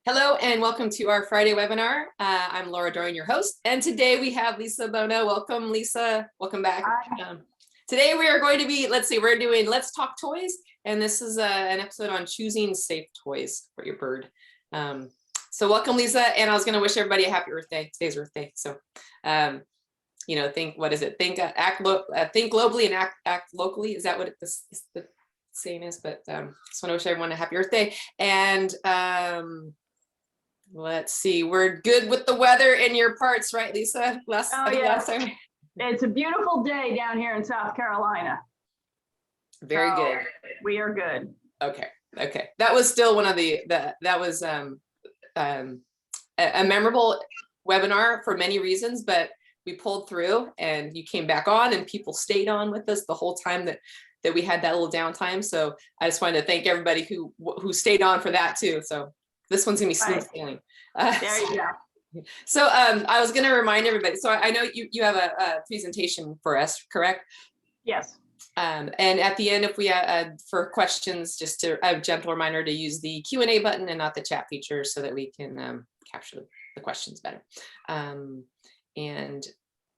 Hello and welcome to our Friday webinar. I'm Laura Doering, your host, and today we have Lisa Bono. Welcome, Lisa. Welcome back. Today we are going to be, we're doing Let's Talk Toys, and this is an episode on choosing safe toys for your bird. So welcome, Lisa, and I was going to wish everybody a happy birthday. Today's birthday, so think globally and act locally. Is that what this is the saying is? But just want to wish everyone a happy birthday. And let's see, we're good with the weather in your parts, right, Lisa? Last time. It's a beautiful day down here in South Carolina. Very good. We are good. Okay. That was still one of that was a memorable webinar for many reasons, but we pulled through and you came back on and people stayed on with us the whole time that we had that little downtime. So I just wanted to thank everybody who stayed on for that too. So this one's gonna be smooth sailing. There you go. So I was gonna remind everybody. So I know you have a presentation for us, correct? Yes. And at the end, if we for questions, just a gentle reminder to use the Q&A button and not the chat feature, so that we can capture the questions better. And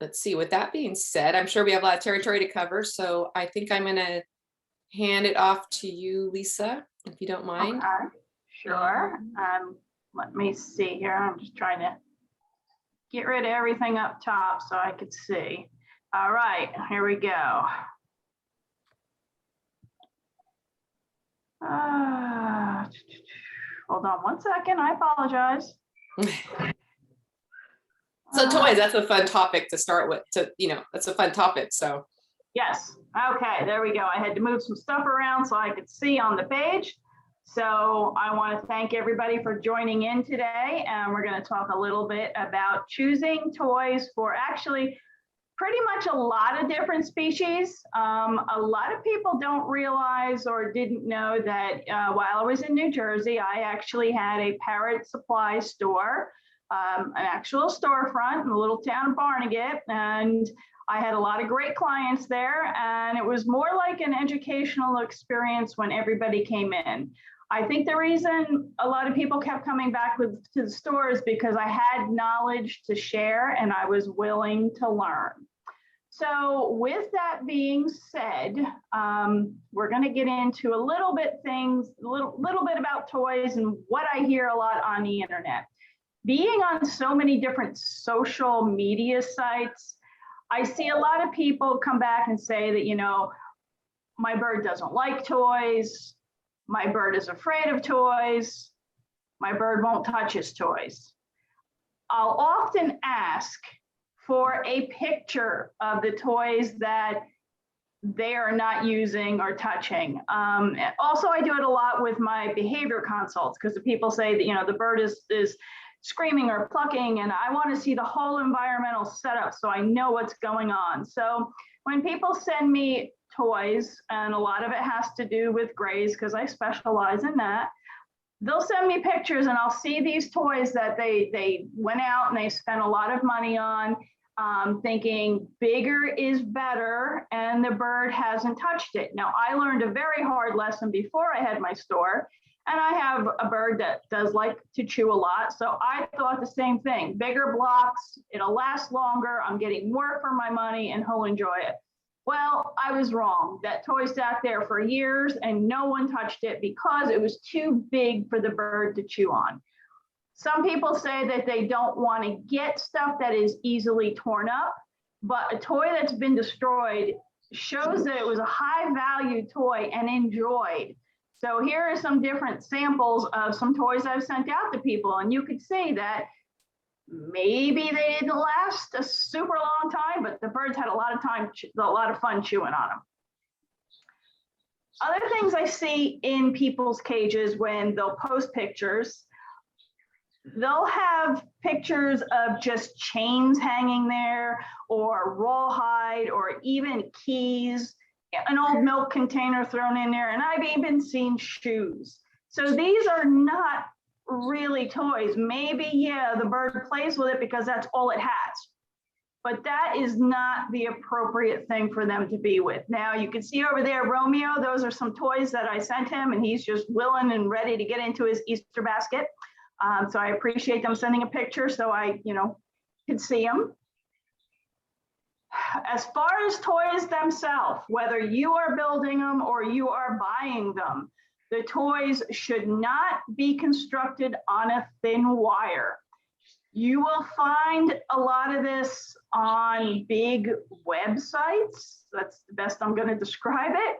let's see. With that being said, I'm sure we have a lot of territory to cover. So I think I'm gonna hand it off to you, Lisa, if you don't mind. Okay. Sure. Let me see here. I'm just trying to get rid of everything up top so I could see. All right, here we go. Hold on one second. I apologize. So toys, that's a fun topic to start with. That's a fun topic. So yes. Okay, there we go. I had to move some stuff around so I could see on the page. So I want to thank everybody for joining in today, and we're going to talk a little bit about choosing toys for actually pretty much a lot of different species. A lot of people don't realize or didn't know that while I was in New Jersey, I actually had a parrot supply store, an actual storefront in the little town of Barnegat, and I had a lot of great clients there, and it was more like an educational experience when everybody came in. I think the reason a lot of people kept coming back to the store is because I had knowledge to share and I was willing to learn. So with that being said, we're going to get into a little bit about toys and what I hear a lot on the internet. Being on so many different social media sites, I see a lot of people come back and say that, my bird doesn't like toys. My bird is afraid of toys. My bird won't touch his toys. I'll often ask for a picture of the toys that they are not using or touching. Also, I do it a lot with my behavior consults because the people say that, the bird is screaming or plucking, and I want to see the whole environmental setup so I know what's going on. So when people send me toys, and a lot of it has to do with grays because I specialize in that, they'll send me pictures and I'll see these toys that they went out and they spent a lot of money on, thinking bigger is better, and the bird hasn't touched it. Now, I learned a very hard lesson before I had my store, and I have a bird that does like to chew a lot. So I thought the same thing, bigger blocks, it'll last longer, I'm getting more for my money, and he'll enjoy it. Well, I was wrong. That toy sat there for years and no one touched it because it was too big for the bird to chew on. Some people say that they don't want to get stuff that is easily torn up, but a toy that's been destroyed shows that it was a high value toy and enjoyed. So here are some different samples of some toys I've sent out to people, and you could see that maybe they didn't last a super long time, but the birds had a lot of fun chewing on them. Other things I see in people's cages when they'll post pictures, they'll have pictures of just chains hanging there, or rawhide, or even keys, an old milk container thrown in there, and I've even seen shoes. So these are not really toys. Maybe, yeah, the bird plays with it because that's all it has, but that is not the appropriate thing for them to be with. Now you can see over there, Romeo, those are some toys that I sent him, and he's just willing and ready to get into his Easter basket. So I appreciate them sending a picture so I, could see them. As far as toys themselves, whether you are building them or you are buying them, the toys should not be constructed on a thin wire. You will find a lot of this on big websites. That's the best I'm going to describe it.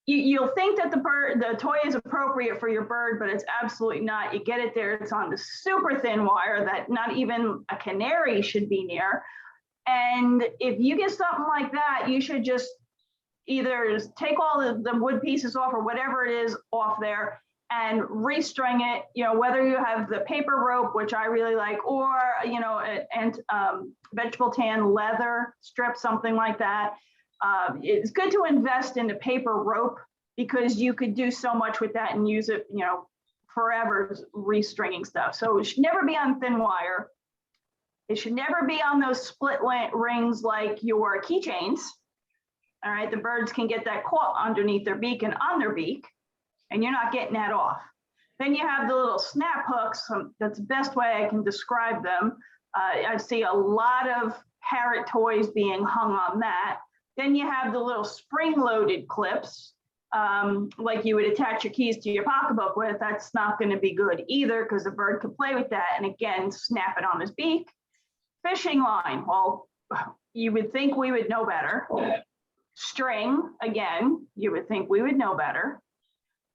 You'll think that the toy is appropriate for your bird, but it's absolutely not. You get it there, it's on the super thin wire that not even a canary should be near. And if you get something like that, you should just either take all the wood pieces off or whatever it is off there and restring it, whether you have the paper rope, which I really like, or, and vegetable tan leather strip, something like that. It's good to invest in the paper rope because you could do so much with that and use it, forever restringing stuff. So it should never be on thin wire. It should never be on those split rings like your keychains. All right, the birds can get that caught underneath their beak and on their beak, and you're not getting that off. Then you have the little snap hooks. That's the best way I can describe them. I see a lot of parrot toys being hung on that. Then you have the little spring-loaded clips, like you would attach your keys to your pocketbook with. That's not going to be good either because the bird could play with that and again snap it on his beak. Fishing line, well, you would think we would know better. String, again, you would think we would know better.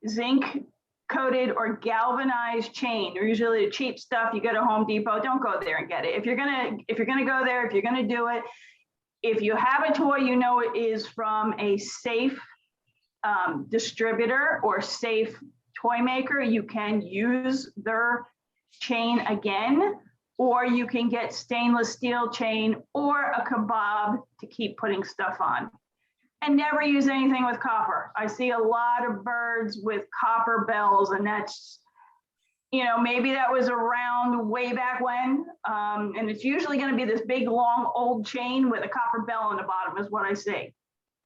Zinc coated or galvanized chain, usually the cheap stuff you go to Home Depot. Don't go there and get it. If you're gonna go there, if you're gonna do it, if you have a toy it is from a safe distributor or safe toy maker, you can use their chain again, or you can get stainless steel chain or a kebab to keep putting stuff on. And never use anything with copper. I see a lot of birds with copper bells, and that's, maybe that was around way back when. And it's usually going to be this big, long, old chain with a copper bell on the bottom is what I see.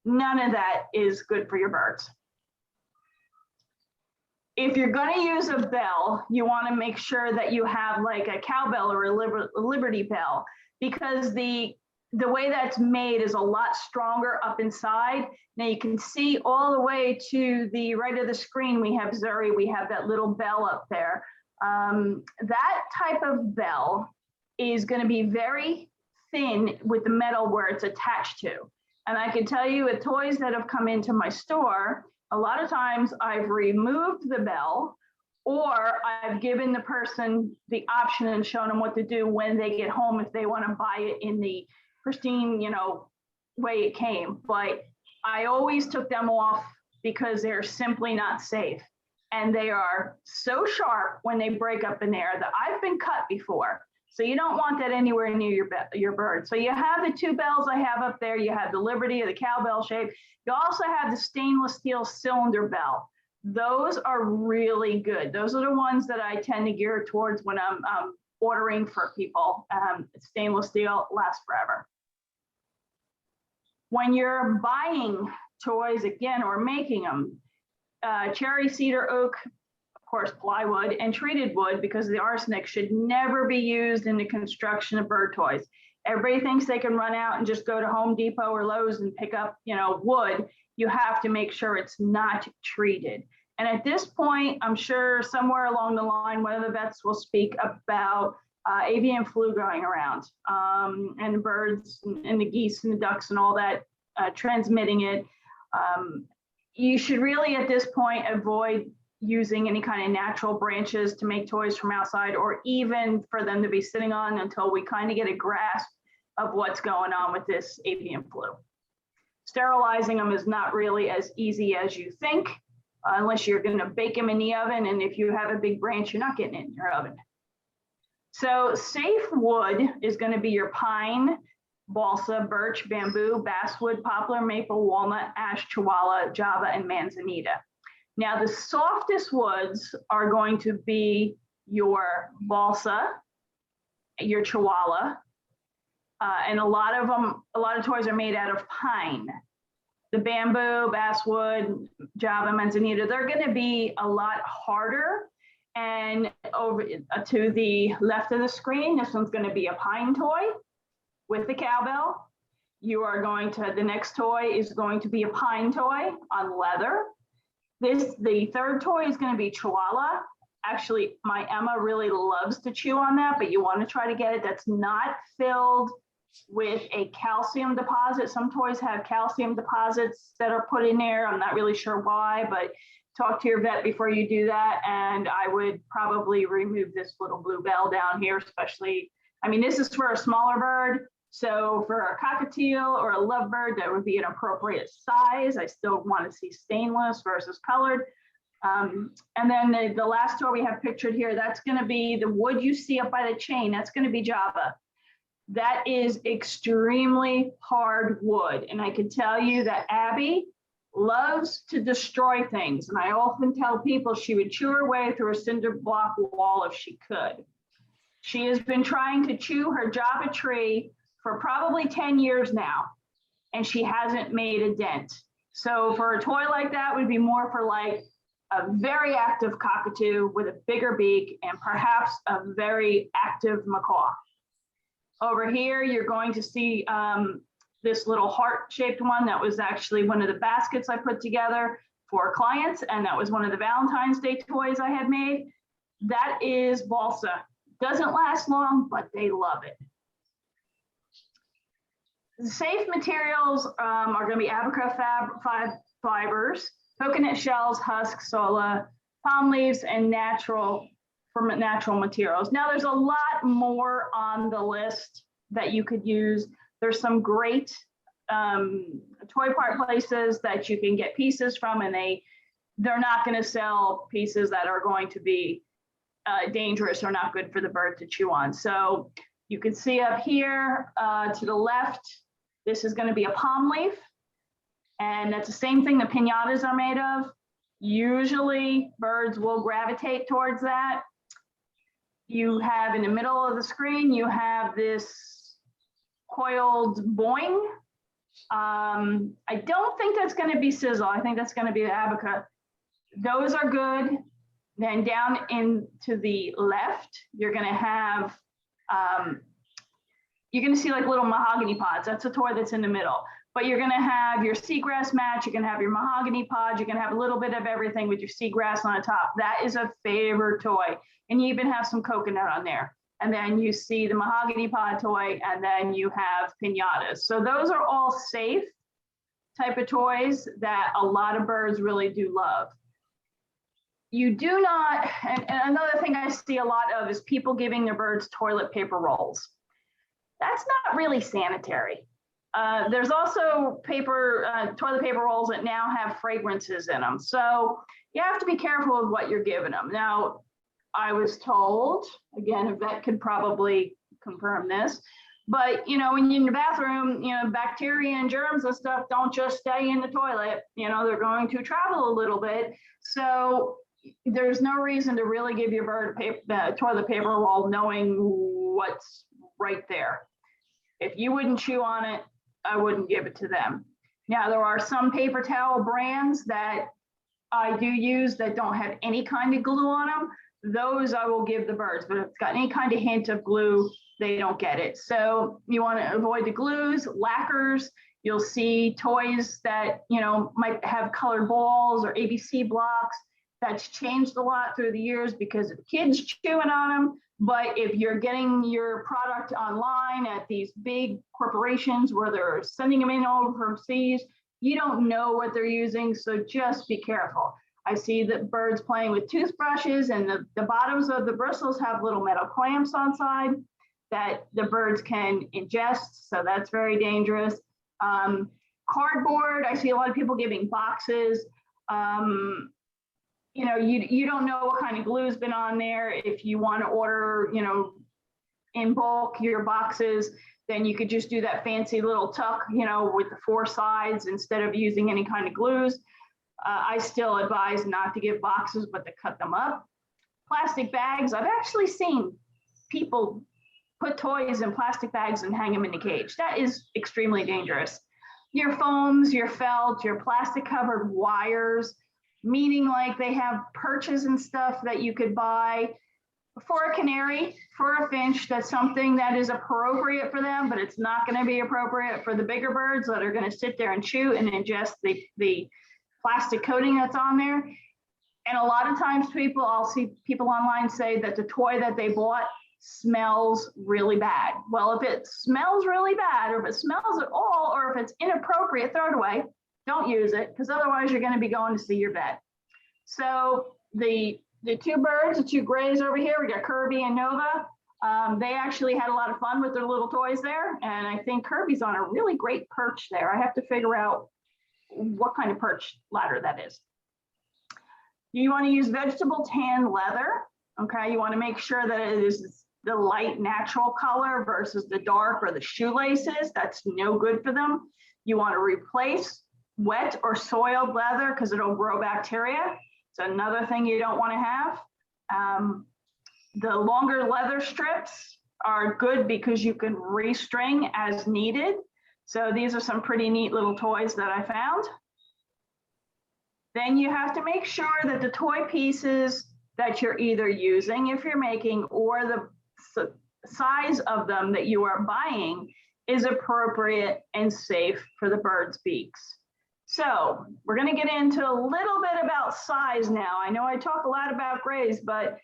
None of that is good for your birds. If you're going to use a bell, you want to make sure that you have like a cowbell or a Liberty bell, because the way that's made is a lot stronger up inside. Now you can see all the way to the right of the screen, we have Zuri, we have that little bell up there. That type of bell is going to be very thin with the metal where it's attached to. And I can tell you with toys that have come into my store, a lot of times I've removed the bell, or I've given the person the option and shown them what to do when they get home if they want to buy it in the pristine, way it came. But I always took them off because they're simply not safe. And they are so sharp when they break up in there that I've been cut before. So you don't want that anywhere near your bird. So you have the two bells I have up there. You have the Liberty, the cowbell shape. You also have the stainless steel cylinder bell. Those are really good. Those are the ones that I tend to gear towards when I'm ordering for people. Stainless steel lasts forever. When you're buying toys again or making them, cherry, cedar, oak, of course, plywood, and treated wood, because the arsenic should never be used in the construction of bird toys. Everybody thinks they can run out and just go to Home Depot or Lowe's and pick up, wood. You have to make sure it's not treated. And at this point, I'm sure somewhere along the line, one of the vets will speak about avian flu going around, and the birds and the geese and the ducks and all that transmitting it. You should really, at this point, avoid using any kind of natural branches to make toys from outside, or even for them to be sitting on until we kind of get a grasp of what's going on with this avian flu. Sterilizing them is not really as easy as you think, unless you're going to bake them in the oven. And if you have a big branch, you're not getting it in your oven. So safe wood is going to be your pine, balsa, birch, bamboo, basswood, poplar, maple, walnut, ash, chihuahua, java, and manzanita. Now, the softest woods are going to be your balsa, your chihuahua, and a lot of toys are made out of pine. The bamboo, basswood, java, manzanita, they're going to be a lot harder And over to the left of the screen, this one's going to be a pine toy with the cowbell. You are going to, the next toy is going to be a pine toy on leather. The third toy is going to be Chihuahua. Actually, my Emma really loves to chew on that, but you want to try to get it that's not filled with a calcium deposit. Some toys have calcium deposits that are put in there. I'm not really sure why, but talk to your vet before you do that. And I would probably remove this little blue bell down here, especially, I mean, this is for a smaller bird. So for a cockatiel or a lovebird, that would be an appropriate size. I still want to see stainless versus colored. And then the last toy we have pictured here, that's going to be the wood you see up by the chain. That's going to be Java. That is extremely hard wood. And I can tell you that Abby loves to destroy things. And I often tell people she would chew her way through a cinder block wall if she could. She has been trying to chew her Java tree for probably 10 years now, and she hasn't made a dent. So for a toy like that, would be more for like a very active cockatoo with a bigger beak and perhaps a very active macaw. Over here, you're going to see this little heart-shaped one. That was actually one of the baskets I put together for clients, and that was one of the Valentine's Day toys I had made. That is balsa. Doesn't last long, but they love it. The safe materials are going to be abaca fibers, coconut shells, husks, sola, palm leaves, and natural materials. Now, there's a lot more on the list that you could use. There's some great toy part places that you can get pieces from, and they're not going to sell pieces that are going to be dangerous or not good for the bird to chew on. So you can see up here to the left, this is going to be a palm leaf, and that's the same thing the piñatas are made of. Usually birds will gravitate towards that. You have in the middle of the screen, you have this coiled boing. I don't think that's going to be sizzle. I think that's going to be the abaca. Those are good. Then down into the left, you're going to have, you're going to see like little mahogany pods. That's a toy that's in the middle. But you're going to have your seagrass match. You're going to have your mahogany pods. You're going to have a little bit of everything with your seagrass on the top. That is a favorite toy. And you even have some coconut on there. And then you see the mahogany pod toy, and then you have piñatas. So those are all safe type of toys that a lot of birds really do love. You do not, and another thing I see a lot of is people giving their birds toilet paper rolls. That's not really sanitary. There's also toilet paper rolls that now have fragrances in them. So you have to be careful with what you're giving them. Now, I was told, again, a vet could probably confirm this, but when you're in the bathroom, bacteria and germs and stuff don't just stay in the toilet. They're going to travel a little bit. So there's no reason to really give your bird a toilet paper roll knowing what's right there. If you wouldn't chew on it, I wouldn't give it to them. Now, there are some paper towel brands that I do use that don't have any kind of glue on them. Those I will give the birds, but if it's got any kind of hint of glue, they don't get it. So you want to avoid the glues, lacquers. You'll see toys that, might have colored balls or ABC blocks. That's changed a lot through the years because of kids chewing on them. But if you're getting your product online at these big corporations where they're sending them in overseas, you don't know what they're using. So just be careful. I see that birds playing with toothbrushes, and the bottoms of the bristles have little metal clamps on side that the birds can ingest. So that's very dangerous. Cardboard, I see a lot of people giving boxes. You don't know what kind of glue's been on there. If you want to order, in bulk your boxes, then you could just do that fancy little tuck, with the 4 sides instead of using any kind of glues. I still advise not to give boxes, but to cut them up. Plastic bags, I've actually seen people put toys in plastic bags and hang them in the cage. That is extremely dangerous. Your foams, your felt, your plastic covered wires, meaning like they have perches and stuff that you could buy for a canary, for a finch. That's something that is appropriate for them, but it's not going to be appropriate for the bigger birds that are going to sit there and chew and ingest the plastic coating that's on there. And a lot of times I'll see people online say that the toy that they bought smells really bad. Well, if it smells really bad, or if it smells at all, or if it's inappropriate, throw it away. Don't use it, because otherwise you're going to be going to see your vet. So the two birds, the two grays over here, we got Kirby and Nova. They actually had a lot of fun with their little toys there. And I think Kirby's on a really great perch there. I have to figure out what kind of perch ladder that is. You want to use vegetable tan leather. Okay, you want to make sure that it is the light natural color versus the dark or the shoelaces. That's no good for them. You want to replace wet or soiled leather because it'll grow bacteria. It's another thing you don't want to have. The longer leather strips are good because you can restring as needed. So these are some pretty neat little toys that I found. Then you have to make sure that the toy pieces that you're either using, if you're making, or the size of them that you are buying is appropriate and safe for the bird's beaks. So we're going to get into a little bit about size now. I know I talk a lot about grays, but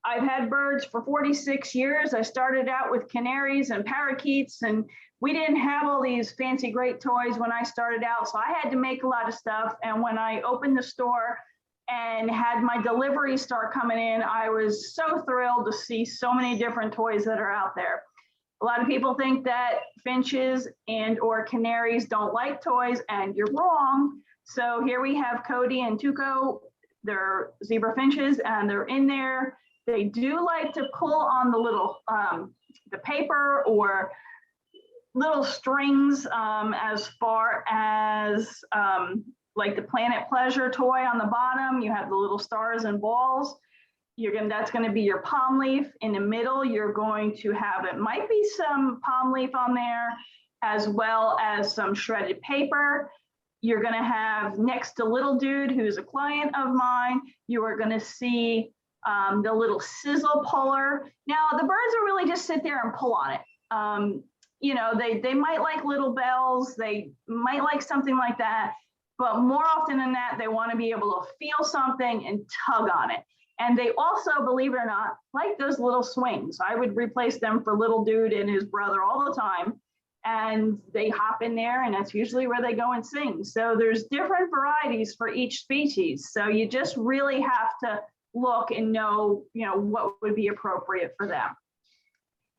I've had birds for 46 years. I started out with canaries and parakeets, and we didn't have all these fancy great toys when I started out, so I had to make a lot of stuff. And when I opened the store and had my deliveries start coming in, I was so thrilled to see so many different toys that are out there. A lot of people think that finches and or canaries don't like toys, and you're wrong. So here we have Cody and Tuco. They're zebra finches, and they're in there. They do like to pull on the little, the paper or little strings, as far as like the Planet Pleasure toy on the bottom. You have the little stars and balls. That's going to be your palm leaf. In the middle, you're going to have, it might be some palm leaf on there, as well as some shredded paper. You're going to have, next to little dude, who's a client of mine, you are going to see the little sizzle puller. Now, the birds will really just sit there and pull on it. You know, they might like little bells, they might like something like that, but more often than that, they want to be able to feel something and tug on it. And they also, believe it or not, like those little swings. I would replace them for little dude and his brother all the time. And they hop in there, and that's usually where they go and sing. So there's different varieties for each species. So you just really have to look and know, you know, what would be appropriate for them.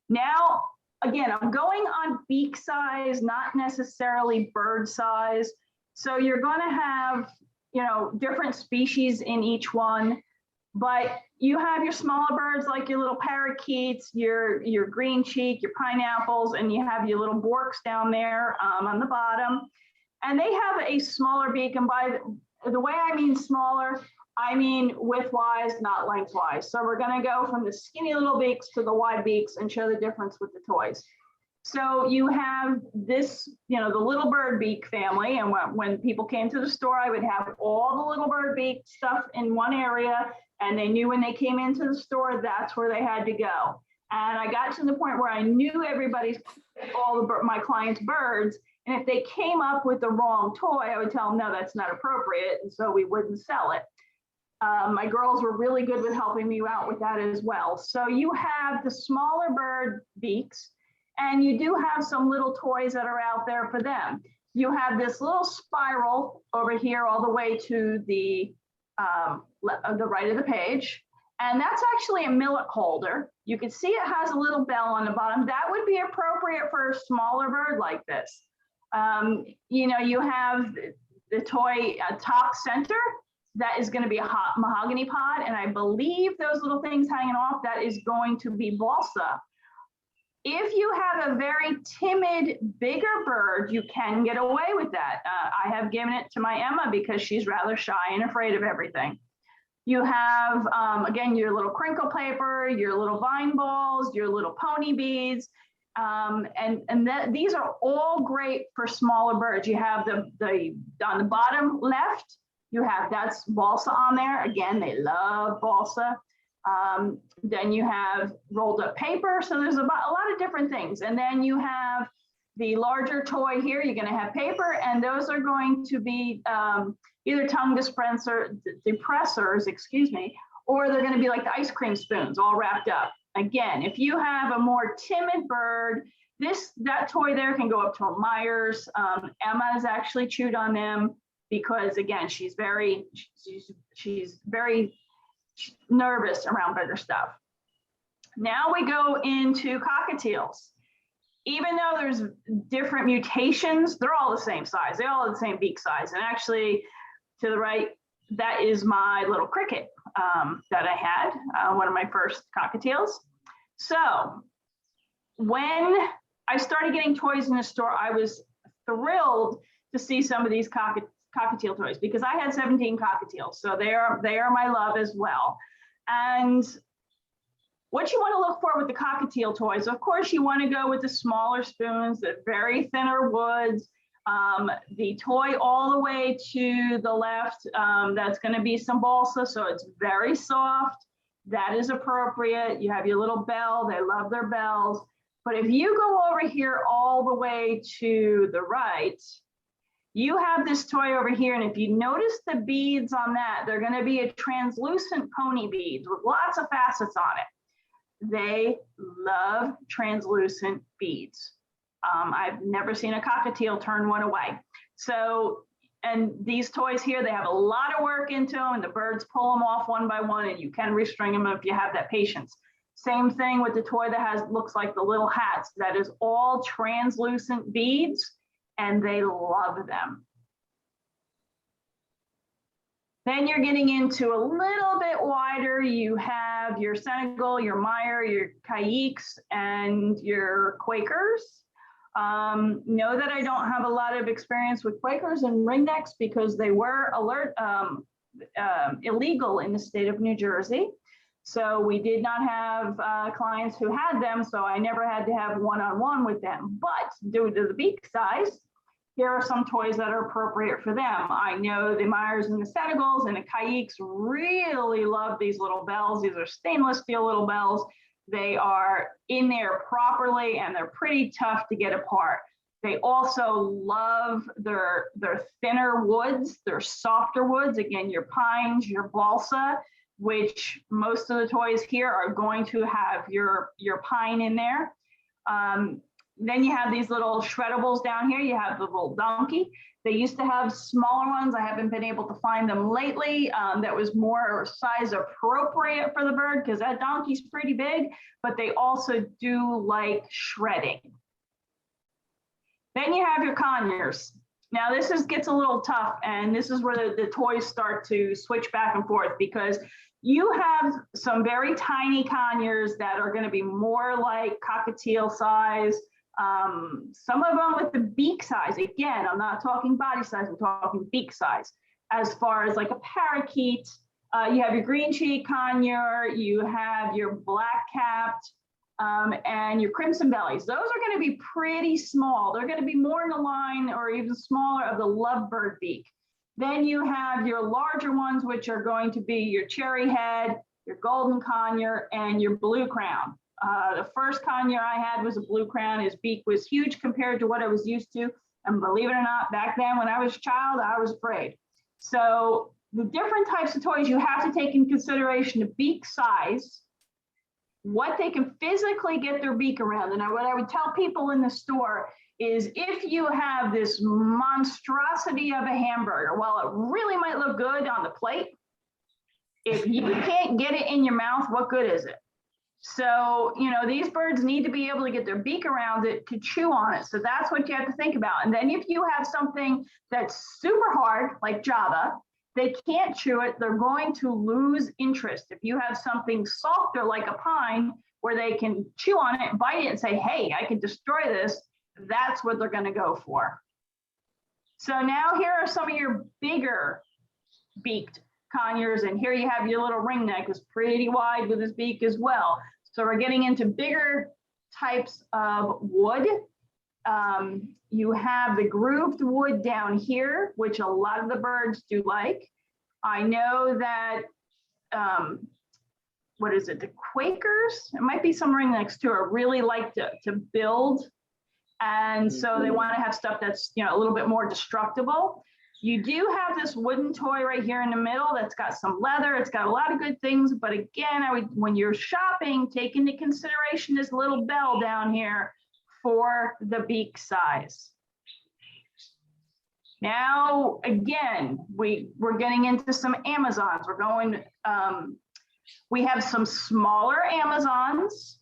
Now, again, I'm going on beak size, not necessarily bird size. So you're going to have, you know, different species in each one, but you have your smaller birds like your little parakeets, your green cheek, your pineapples, and you have your little borks down there on the bottom. And they have a smaller beak, and by the way I mean smaller, I mean widthwise, not lengthwise. So we're going to go from the skinny little beaks to the wide beaks and show the difference with the toys. So you have this, you know, the little bird beak family. And when people came to the store, I would have all the little bird beak stuff in one area. And they knew when they came into the store, that's where they had to go. And I got to the point where I knew my clients' birds. And if they came up with the wrong toy, I would tell them, no, that's not appropriate. And so we wouldn't sell it. My girls were really good with helping me out with that as well. So you have the smaller bird beaks, and you do have some little toys that are out there for them. You have this little spiral over here all the way to the right of the page. And that's actually a millet holder. You can see it has a little bell on the bottom. That would be appropriate for a smaller bird like this. You know, you have the toy top center. That is going to be a hot mahogany pod. And I believe those little things hanging off, that is going to be balsa. If you have a very timid, bigger bird, you can get away with that. I have given it to my Emma because she's rather shy and afraid of everything. You have, again, your little crinkle paper, your little vine balls, your little pony beads. These are all great for smaller birds. You have on the bottom left, You have, that's balsa on there. Again, they love balsa. Then you have rolled up paper. So there's a lot of different things. And then you have the larger toy here. You're going to have paper, and those are going to be either tongue depressors, excuse me, or they're going to be like the ice cream spoons all wrapped up. Again, if you have a more timid bird, that toy there can go up to a Myers. Emma has actually chewed on them because, again, she's very nervous around bigger stuff. Now we go into cockatiels. Even though there's different mutations, they're all the same size. They all have the same beak size. And actually, to the right, that is my little cricket that I had, one of my first cockatiels. So when I started getting toys in the store, I was thrilled to see some of these cockatiel toys because I had 17 cockatiels. So they are my love as well. And what you want to look for with the cockatiel toys, of course, you want to go with the smaller spoons, the very thinner woods, the toy all the way to the left, that's going to be some balsa, so it's very soft. That is appropriate. You have your little bell. They love their bells. But if you go over here all the way to the right, you have this toy over here. And if you notice the beads on that, they're going to be a translucent pony beads with lots of facets on it. They love translucent beads. I've never seen a cockatiel turn one away. So, and these toys here, they have a lot of work into them, and the birds pull them off one by one, and you can restring them if you have that patience. Same thing with the toy that looks like the little hats. That is all translucent beads, and they love them. Then you're getting into a little bit wider. You have your Senegal, your Meyer, your Caiques, and your Quakers. Know that I don't have a lot of experience with Quakers and ringnecks because they were illegal in the state of New Jersey. So we did not have clients who had them, so I never had to have one-on-one with them. But due to the beak size, here are some toys that are appropriate for them. I know the Myers and the Senegals and the Caiques really love these little bells. These are stainless steel little bells. They are in there properly, and they're pretty tough to get apart. They also love their thinner woods, their softer woods. Again, your pines, your balsa, which most of the toys here are going to have your pine in there. Then you have these little shreddables down here. You have the little donkey. They used to have smaller ones. I haven't been able to find them lately. That was more size appropriate for the bird because that donkey's pretty big, but they also do like shredding. Then you have your conures. Now this gets a little tough, and this is where the toys start to switch back and forth because you have some very tiny conures that are going to be more like cockatiel size. Some of them with the beak size. Again, I'm not talking body size, I'm talking beak size. As far as like a parakeet, you have your green cheek conure, you have your black capped, and your crimson bellies. Those are going to be pretty small. They're going to be more in the line or even smaller of the lovebird beak. Then you have your larger ones, which are going to be your cherry head, your golden conure, and your blue crown. The first conure I had was a blue crown. His beak was huge compared to what I was used to. And believe it or not, back then when I was a child, I was afraid. So the different types of toys, you have to take in consideration the beak size, what they can physically get their beak around. And what I would tell people in the store is if you have this monstrosity of a hamburger, while it really might look good on the plate, if you can't get it in your mouth, what good is it? So, you know, these birds need to be able to get their beak around it to chew on it. So that's what you have to think about. And then if you have something that's super hard, like Java, they can't chew it, they're going to lose interest. If you have something softer like a pine where they can chew on it, bite it and say, hey, I can destroy this, that's what they're going to go for. So now here are some of your bigger beaked conures, and here you have your little ringneck, is pretty wide with his beak as well. So we're getting into bigger types of wood. You have the grooved wood down here, which a lot of the birds do like. I know that, what is it, the Quakers, it might be somewhere next to it, really like to build. And so they want to have stuff that's, you know, a little bit more destructible. You do have this wooden toy right here in the middle that's got some leather. It's got a lot of good things. But again, when you're shopping, take into consideration this little bell down here for the beak size. Now, again, we're getting into some Amazons. We're going, we have some smaller Amazons,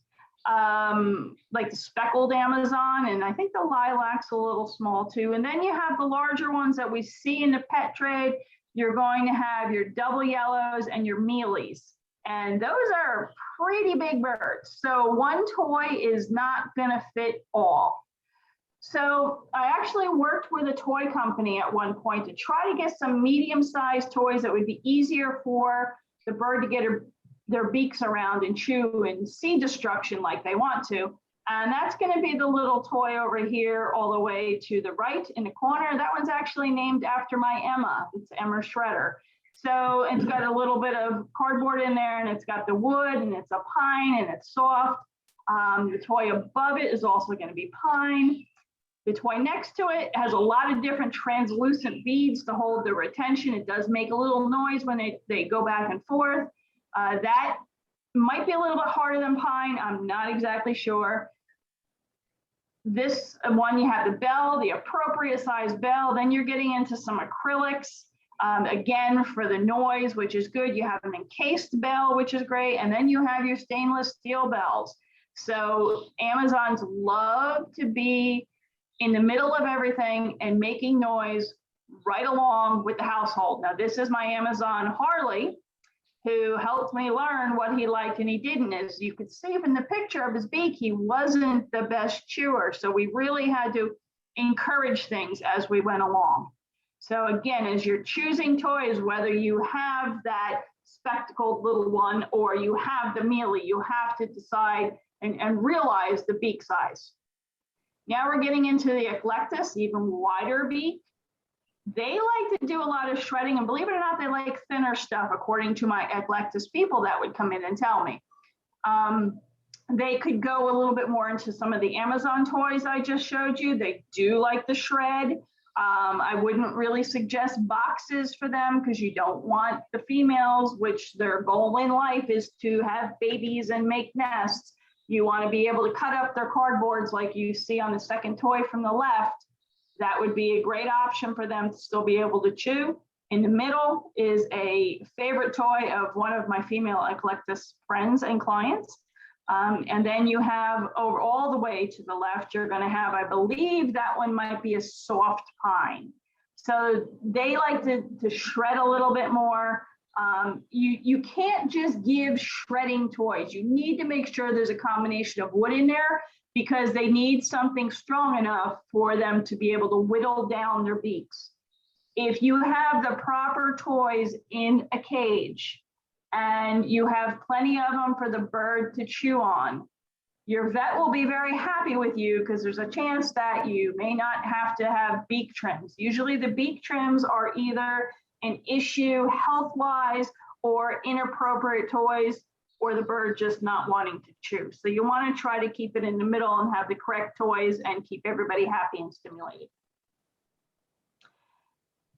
like the speckled Amazon, and I think the lilac's a little small too. And then you have the larger ones that we see in the pet trade. You're going to have your double yellows and your mealies. And those are pretty big birds. So one toy is not gonna fit all. So I actually worked with a toy company at one point to try to get some medium-sized toys that would be easier for the bird to get their beaks around and chew and see destruction like they want to. And that's going to be the little toy over here all the way to the right in the corner. That one's actually named after my Emma. It's Emma Shredder. So it's got a little bit of cardboard in there, and it's got the wood, and it's a pine, and it's soft. The toy above it is also going to be pine. The toy next to it has a lot of different translucent beads to hold the retention. It does make a little noise when they go back and forth. That might be a little bit harder than pine. I'm not exactly sure. This one, you have the bell, the appropriate size bell. Then you're getting into some acrylics. Again, for the noise, which is good. You have an encased bell, which is great. And then you have your stainless steel bells. So Amazons love to be in the middle of everything and making noise right along with the household. Now, this is my Amazon Harley, who helped me learn what he liked and he didn't. As you could see from the picture of his beak, he wasn't the best chewer. So we really had to encourage things as we went along. So again, as you're choosing toys, whether you have that spectacled little one or you have the mealy, you have to decide and realize the beak size. Now we're getting into the eclectus, even wider beak. They like to do a lot of shredding, and believe it or not, they like thinner stuff, according to my eclectus people that would come in and tell me. They could go a little bit more into some of the Amazon toys I just showed you. They do like the shred. I wouldn't really suggest boxes for them because you don't want the females, which their goal in life is to have babies and make nests. You want to be able to cut up their cardboards like you see on the second toy from the left. That would be a great option for them to still be able to chew. In the middle is a favorite toy of one of my female eclectus friends and clients. And then you have over all the way to the left, you're going to have, I believe that one might be a soft pine. So they like to shred a little bit more. You can't just give shredding toys. You need to make sure there's a combination of wood in there because they need something strong enough for them to be able to whittle down their beaks. If you have the proper toys in a cage and you have plenty of them for the bird to chew on, your vet will be very happy with you because there's a chance that you may not have to have beak trims. Usually the beak trims are either an issue health-wise or inappropriate toys or the bird just not wanting to chew. So you want to try to keep it in the middle and have the correct toys and keep everybody happy and stimulated.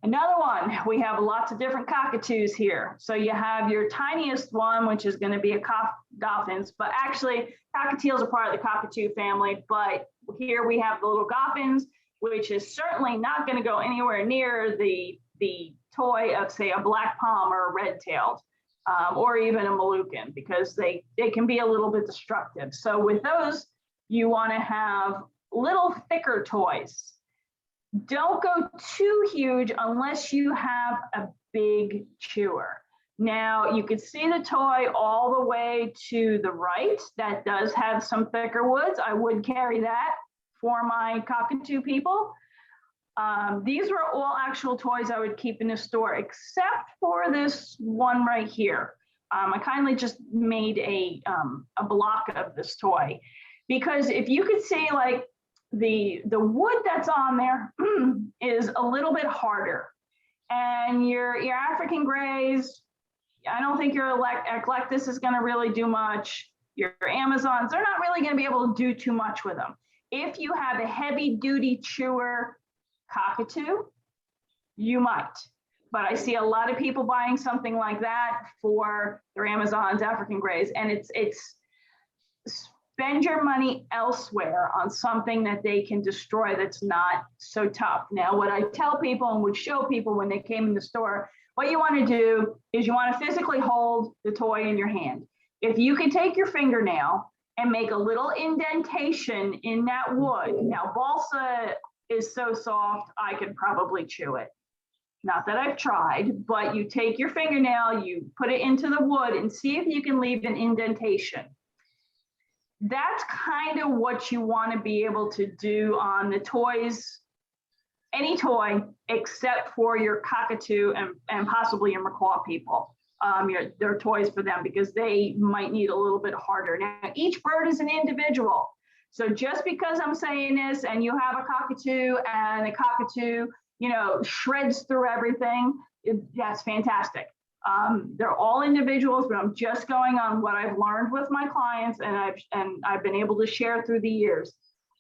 Another one, we have lots of different cockatoos here. So you have your tiniest one, which is going to be a dolphins, but actually cockatiels are part of the cockatoo family. But here we have the little goffins, which is certainly not going to go anywhere near the toy of, say, a black palm or a red-tailed, or even a Moluccan, because they can be a little bit destructive. So with those, you want to have little thicker toys. Don't go too huge unless you have a big chewer. Now, you can see the toy all the way to the right. That does have some thicker woods. I would carry that for my cockatoo people. These were all actual toys I would keep in the store, except for this one right here. I kindly just made a block of this toy because if you could see, like, the wood that's on there is a little bit harder. And your African Greys, I don't think your Eclectus is going to really do much. Your Amazons, they're not really going to be able to do too much with them. If you have a heavy duty chewer cockatoo, you might. But I see a lot of people buying something like that for their Amazons, African Greys, and it's spend your money elsewhere on something that they can destroy that's not so tough. Now, what I tell people and would show people when they came in the store, what you want to do is you want to physically hold the toy in your hand. If you can take your fingernail and make a little indentation in that wood. Now, balsa is so soft, I could probably chew it. Not that I've tried, but you take your fingernail, you put it into the wood and see if you can leave an indentation. That's kind of what you want to be able to do on the toys, any toy except for your cockatoo and possibly your macaw people. Their toys for them because they might need a little bit harder. Now, each bird is an individual. So just because I'm saying this and you have a cockatoo and the cockatoo, you know, shreds through everything, that's fantastic. They're all individuals, but I'm just going on what I've learned with my clients and I've been able to share through the years.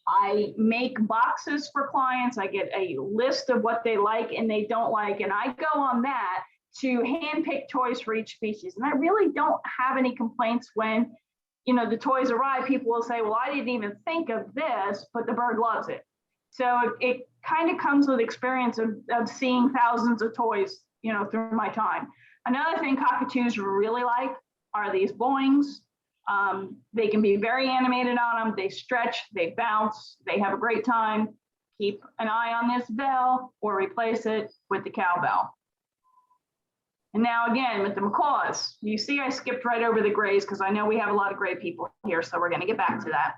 I make boxes for clients. I get a list of what they like and they don't like, and I go on that to handpick toys for each species. And I really don't have any complaints when, you know, the toys arrive. People will say, well, I didn't even think of this, but the bird loves it. So it kind of comes with experience of seeing thousands of toys, you know, through my time. Another thing cockatoos really like are these boings. They can be very animated on them. They stretch, they bounce, they have a great time. Keep an eye on this bell or replace it with the cowbell. And now again, with the macaws, you see I skipped right over the Greys because I know we have a lot of Grey people here, so we're going to get back to that.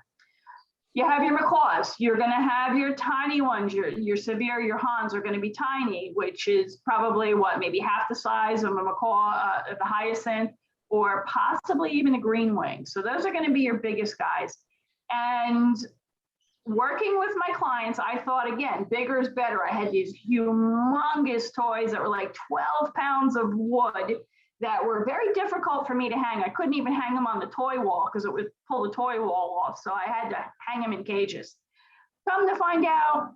You have your macaws. You're going to have your tiny ones. Your Severe, your Hans are going to be tiny, which is probably what, maybe half the size of a macaw, the hyacinth, or possibly even a green wing. So those are going to be your biggest guys. And working with my clients, I thought, again, bigger is better. I had these humongous toys that were like 12 pounds of wood that were very difficult for me to hang. I couldn't even hang them on the toy wall because it would pull the toy wall off. So I had to hang them in cages. Come to find out,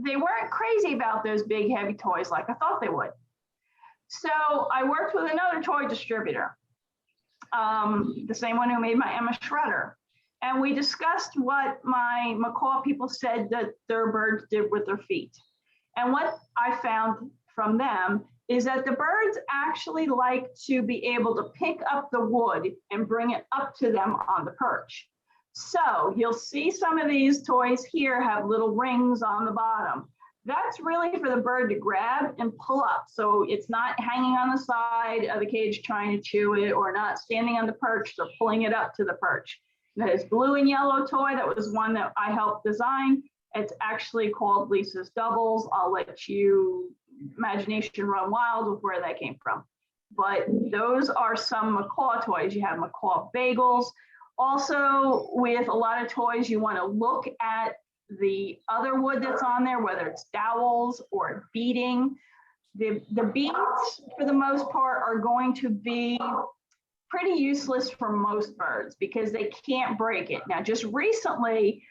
they weren't crazy about those big, heavy toys like I thought they would. So I worked with another toy distributor, the same one who made my Emma Shredder. And we discussed what my macaw people said that their birds did with their feet. And what I found from them is that the birds actually like to be able to pick up the wood and bring it up to them on the perch. So you'll see some of these toys here have little rings on the bottom. That's really for the bird to grab and pull up. So it's not hanging on the side of the cage trying to chew it or not standing on the perch, they're pulling it up to the perch. This blue and yellow toy, that was one that I helped design. It's actually called Lisa's Doubles. I'll let you imagination run wild with where that came from. But those are some macaw toys. You have macaw bagels. Also, with a lot of toys, you want to look at the other wood that's on there, whether it's dowels or beading. The beads, for the most part, are going to be pretty useless for most birds because they can't break it. Now, just recently,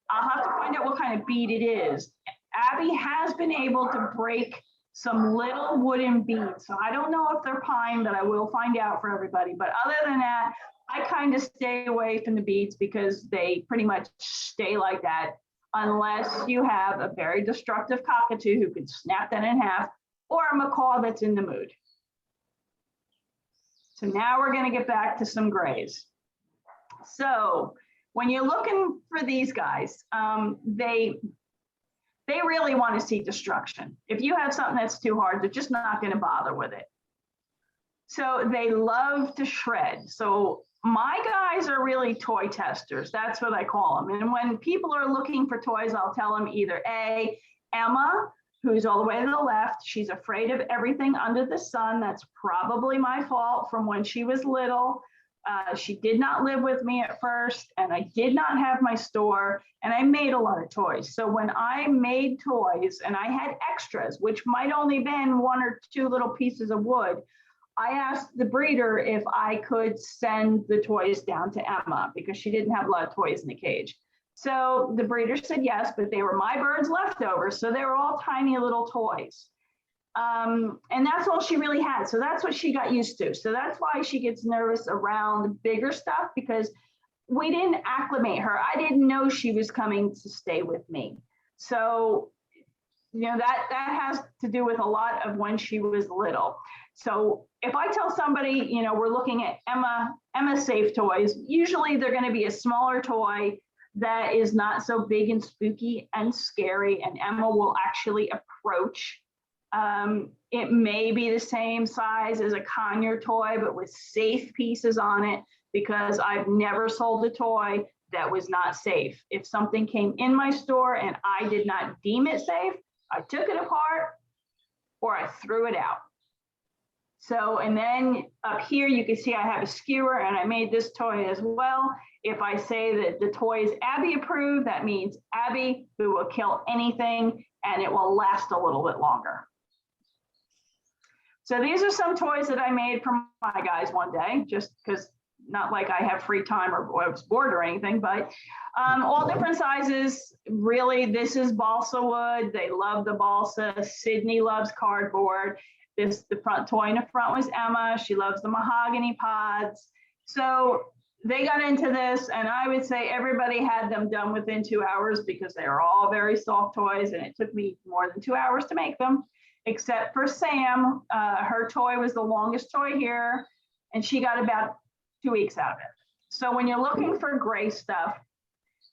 I'll have to find out what kind of bead it is. Abby has been able to break some little wooden beads. So I don't know if they're pine, but I will find out for everybody. But other than that, I kind of stay away from the beads because they pretty much stay like that unless you have a very destructive cockatoo who can snap that in half or a macaw that's in the mood. So now we're going to get back to some Greys. So when you're looking for these guys, they really want to see destruction. If you have something that's too hard, they're just not going to bother with it. So they love to shred. So my guys are really toy testers. That's what I call them. And when people are looking for toys, I'll tell them either A, Emma, who's all the way to the left, she's afraid of everything under the sun. That's probably my fault from when she was little. She did not live with me at first, and I did not have my store, and I made a lot of toys. So when I made toys and I had extras, which might only been 1 or 2 little pieces of wood, I asked the breeder if I could send the toys down to Emma because she didn't have a lot of toys in the cage. So the breeder said yes, but they were my birds leftovers. So they were all tiny little toys. And that's all she really had. So that's what she got used to. So that's why she gets nervous around bigger stuff, because we didn't acclimate her. I didn't know she was coming to stay with me. So, you know, that has to do with a lot of when she was little. So if I tell somebody, you know, we're looking at Emma safe toys, usually they're going to be a smaller toy that is not so big and spooky and scary, and Emma will actually approach. It may be the same size as a conure toy, but with safe pieces on it, because I've never sold a toy that was not safe. If something came in my store and I did not deem it safe, I took it apart or I threw it out. So, and then up here, you can see I have a skewer, and I made this toy as well. If I say that the toy is Abby approved, that means Abby, who will kill anything, and it will last a little bit longer. So these are some toys that I made for my guys one day, just because not like I have free time or I was bored or anything, but all different sizes. Really, this is balsa wood. They love the balsa. Sydney loves cardboard. The front toy in the front was Emma. She loves the mahogany pods. So they got into this, and I would say everybody had them done within 2 hours because they are all very soft toys, and it took me more than 2 hours to make them, except for Sam. Her toy was the longest toy here, and she got about 2 weeks out of it. So when you're looking for gray stuff,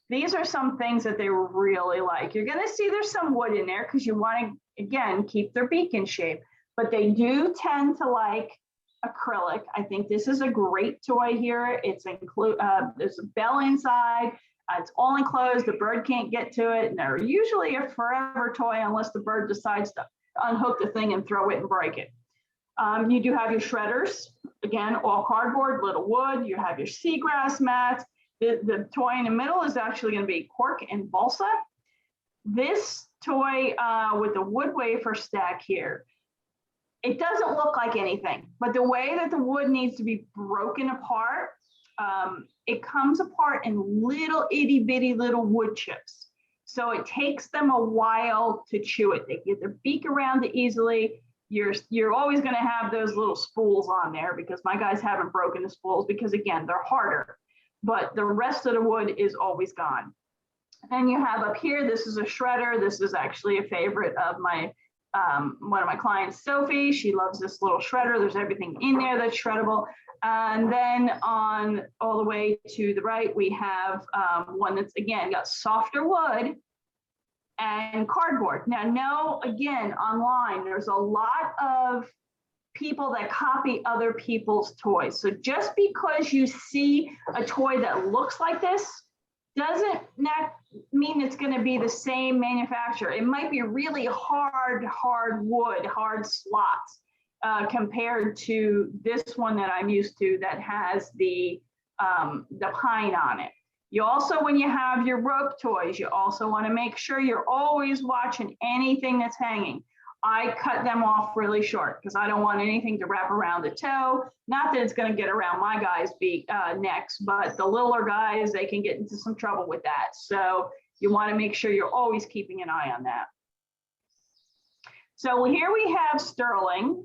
these are some things that they really like. You're going to see there's some wood in there because you want to, again, keep their beak in shape, but they do tend to like acrylic. I think this is a great toy here. It's there's a bell inside. It's all enclosed. The bird can't get to it. And they're usually a forever toy unless the bird decides to unhook the thing and throw it and break it. You do have your shredders. Again, all cardboard, little wood. You have your seagrass mats. The toy in the middle is actually going to be cork and balsa. This toy with the wood wafer stack here, it doesn't look like anything, but the way that the wood needs to be broken apart, it comes apart in little itty bitty little wood chips. So it takes them a while to chew it. They get their beak around it easily. You're always going to have those little spools on there because my guys haven't broken the spools because, again, they're harder, but the rest of the wood is always gone. And you have up here, this is a shredder. This is actually a favorite of my one of my clients, Sophie. She loves this little shredder. There's everything in there that's shreddable. And then on all the way to the right, we have one that's, again, got softer wood and cardboard. Now, again, online, there's a lot of people that copy other people's toys. So just because you see a toy that looks like this doesn't mean it's going to be the same manufacturer. It might be really hard wood, hard slots compared to this one that I'm used to that has the pine on it. You also, when you have your rope toys, you also want to make sure you're always watching anything that's hanging. I cut them off really short because I don't want anything to wrap around the toe. Not that it's going to get around my guys' necks, but the littler guys, they can get into some trouble with that. So you want to make sure you're always keeping an eye on that. So here we have Sterling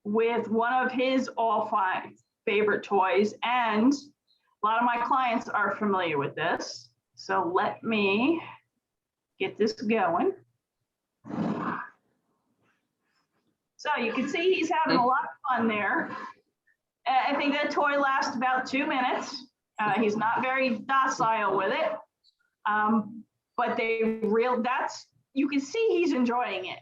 with one of his all-five favorite toys, and a lot of my clients are familiar with this. So let me get this going. So you can see he's having a lot of fun there. I think that toy lasts about 2 minutes. He's not very docile with it, but you can see he's enjoying it.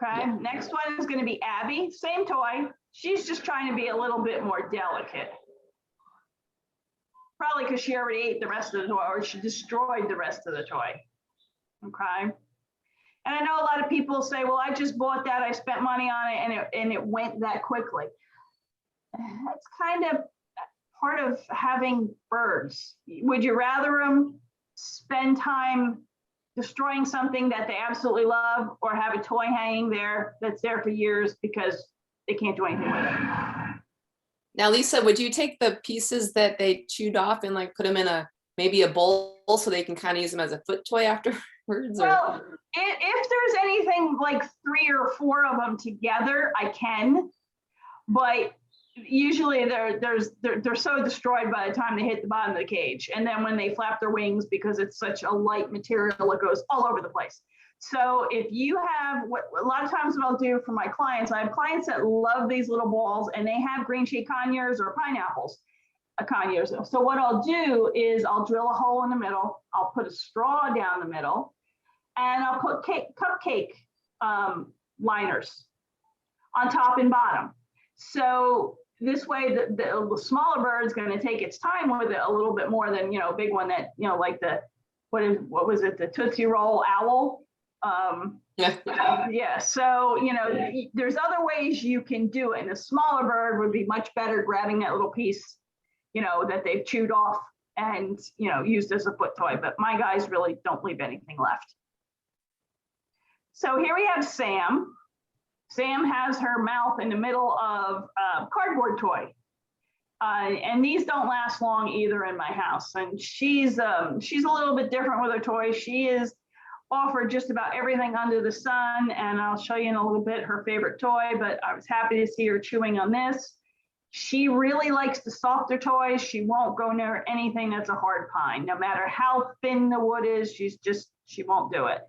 Okay, next one is going to be Abby, same toy. She's just trying to be a little bit more delicate. Probably because she already ate the rest of the toy, or she destroyed the rest of the toy. Okay. And I know a lot of people say, well, I just bought that, I spent money on it, and it went that quickly. it's kind of part of having birds. Would you rather them spend time destroying something that they absolutely love, or have a toy hanging there that's there for years because they can't do anything with it? Now, Lisa, would you take the pieces that they chewed off and like put them in maybe a bowl so they can kind of use them as a foot toy afterwards? Well, if there's anything like 3 or 4 of them together, I can, but usually they're so destroyed by the time they hit the bottom of the cage, and then when they flap their wings, because it's such a light material, it goes all over the place. So if you have, a lot of times what I'll do for my clients, I have clients that love these little balls, and they have green shade conures or pineapples, conures. So what I'll do is I'll drill a hole in the middle, I'll put a straw down the middle, and I'll put cupcake liners on top and bottom. So this way, the smaller bird is going to take its time with it a little bit more than, a big one that, like what was it, the Tootsie Roll owl? Yeah. So, there's other ways you can do it. And a smaller bird would be much better grabbing that little piece, that they've chewed off and, used as a foot toy. But my guys really don't leave anything left. So here we have Sam. Sam has her mouth in the middle of a cardboard toy. And these don't last long either in my house. And she's a little bit different with her toys. She is offered just about everything under the sun. And I'll show you in a little bit her favorite toy, but I was happy to see her chewing on this. She really likes the softer toys. She won't go near anything that's a hard pine. No matter how thin the wood is, she won't do it.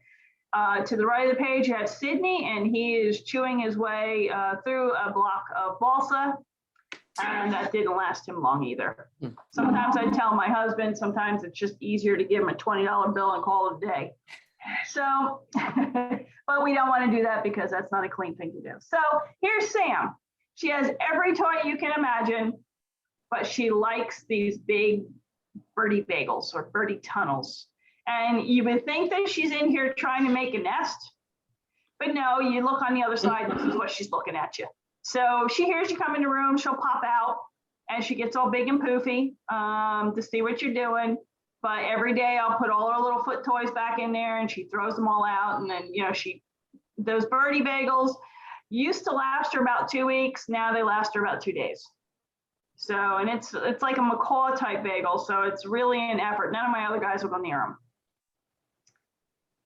To the right of the page, you have Sydney, and he is chewing his way through a block of balsa, and that didn't last him long either. Sometimes I tell my husband, sometimes it's just easier to give him a $20 bill and call it a day. So, but we don't want to do that because that's not a clean thing to do. So here's Sam. She has every toy you can imagine, but she likes these big birdie bagels or birdie tunnels. And you would think that she's in here trying to make a nest, but no, you look on the other side, this is what she's looking at you. So she hears you come in the room, she'll pop out, and she gets all big and poofy to see what you're doing. But every day I'll put all her little foot toys back in there, and she throws them all out. And then, those birdie bagels used to last her about 2 weeks. Now they last her about 2 days. So, and it's like a Macaw type bagel. So it's really an effort. None of my other guys will go near them.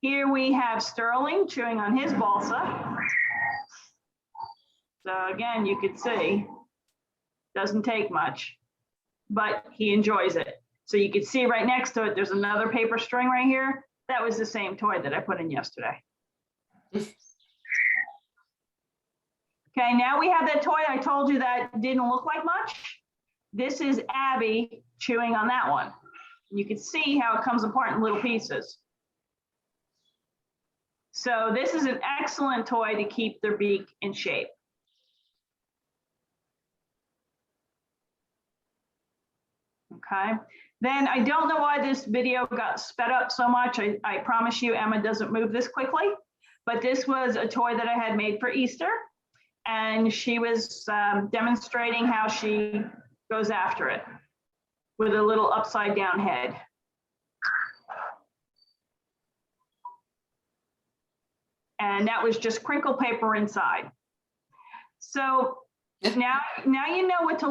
Here we have Sterling chewing on his balsa. So again, you could see, doesn't take much, but he enjoys it. So you can see right next to it, there's another paper string right here. That was the same toy that I put in yesterday. Okay, now we have that toy I told you that didn't look like much. This is Abby chewing on that one. You can see how it comes apart in little pieces. So this is an excellent toy to keep their beak in shape. Okay, then I don't know why this video got sped up so much. I promise you Emma doesn't move this quickly, but this was a toy that I had made for Easter, and she was demonstrating how she goes after it with a little upside down head. And that was just crinkle paper inside. So now you know what to